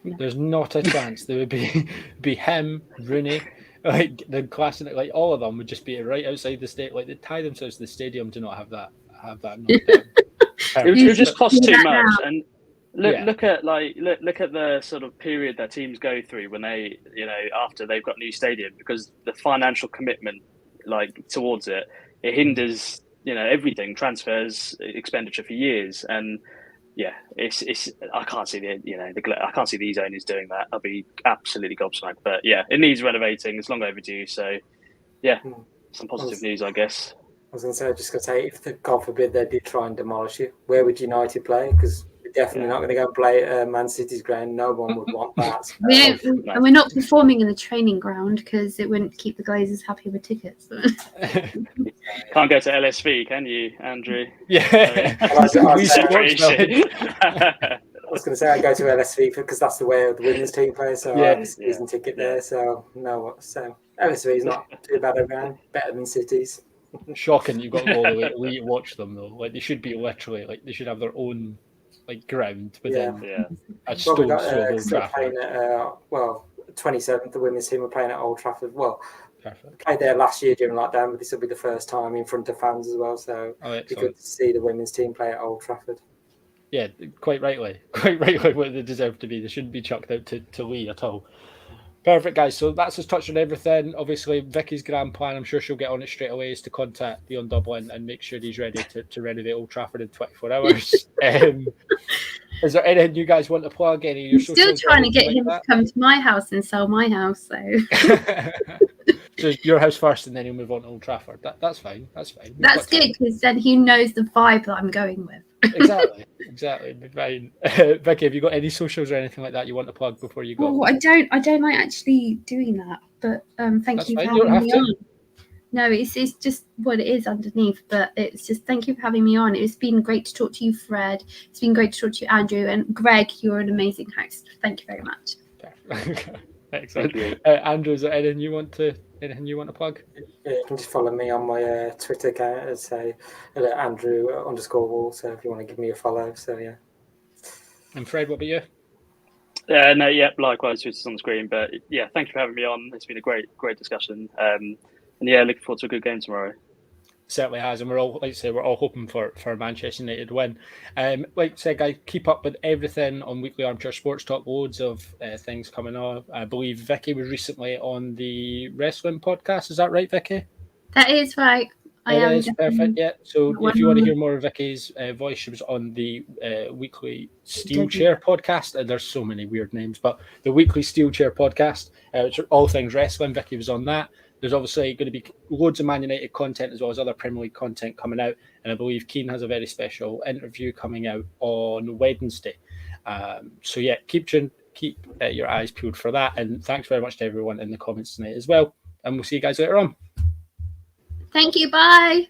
[SPEAKER 1] No. There's not a chance. There would be him, Rooney, like the classic, like all of them would just be right outside the state. Like they tie themselves to the stadium to not have that.
[SPEAKER 2] It would just cost too much. And look at the sort of period that teams go through when they, after they've got a new stadium, because the financial commitment like towards it hinders everything, transfers, expenditure for years. And it's I can't see I can't see these owners doing that. I'll be absolutely gobsmacked. But it needs renovating. It's long overdue. So some positive news, I guess.
[SPEAKER 3] I was going to say, if God forbid they did try and demolish it, where would United play? Because we're definitely not going to go and play Man City's ground. No one would want that.
[SPEAKER 4] And we're not performing in the training ground because it wouldn't keep the Glazers happy with tickets.
[SPEAKER 2] Can't go to LSV, can you, Andrew?
[SPEAKER 1] Yeah.
[SPEAKER 3] I was going to say I go to LSV because that's the way the women's team plays. So I have a season ticket there. So LSV is not too bad a ground. Better than City's.
[SPEAKER 1] Shocking you've got to go all the way to watch them though. Like they should be literally they should have their own like ground within a stone's throw of Old Trafford.
[SPEAKER 3] 27th the women's team are playing at Old Trafford. Well,
[SPEAKER 1] perfect.
[SPEAKER 3] Played there last year during lockdown, but this will be the first time in front of fans as well. So it'd be good to see the women's team play at Old Trafford.
[SPEAKER 1] Yeah, quite rightly what they deserve to be. They shouldn't be chucked out to Lee at all. Perfect, guys. So that's us touched on everything. Obviously, Vicky's grand plan, I'm sure she'll get on it straight away, is to contact Dion Dublin and make sure he's ready to renovate Old Trafford in 24 hours. Is there anything you guys want to plug? Any of your
[SPEAKER 4] still trying to get him to come to my house and sell my house.
[SPEAKER 1] So your house first, and then he'll move on to Old Trafford. That's fine. That's fine.
[SPEAKER 4] That's good because then he knows the vibe that I'm going with.
[SPEAKER 1] Exactly. Fine. Vicky, have you got any socials or anything like that you want to plug before you go?
[SPEAKER 4] Oh, I don't like actually doing that, but thank you for having me on. No, it's just what it is underneath, but it's just thank you for having me on. It's been great to talk to you, Fred. It's been great to talk to you, Andrew, and Greg. You're an amazing host. Thank you very much.
[SPEAKER 1] Excellent. Andrew, is there anything you want to plug?
[SPEAKER 3] Yeah, you can just follow me on my Twitter account as Andrew_Wall. So if you want to give me a follow,
[SPEAKER 1] And Fred, what about you?
[SPEAKER 2] Likewise, Twitter's on the screen. But thank you for having me on. It's been a great discussion. And looking forward to a good game tomorrow.
[SPEAKER 1] Certainly has, and we're all hoping for a Manchester United win. Like I said, guys, keep up with everything on Weekly Armchair Sports Talk. Loads of things coming up. I believe Vicky was recently on the wrestling podcast. Is that right, Vicky?
[SPEAKER 4] That is right. I
[SPEAKER 1] It
[SPEAKER 4] am
[SPEAKER 1] is perfect, yeah. So
[SPEAKER 4] one
[SPEAKER 1] if you want to
[SPEAKER 4] more.
[SPEAKER 1] hear more of Vicky's voice, she was on the weekly Steel
[SPEAKER 4] Didn't.
[SPEAKER 1] Chair podcast. There's so many weird names, but the weekly Steel Chair podcast, which are all things wrestling. Vicky was on that. There's obviously going to be loads of Man United content as well as other Premier League content coming out. And I believe Keane has a very special interview coming out on Wednesday. So yeah, keep your eyes peeled for that. And thanks very much to everyone in the comments tonight as well. And we'll see you guys later on.
[SPEAKER 4] Thank you. Bye.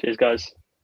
[SPEAKER 2] Cheers, guys.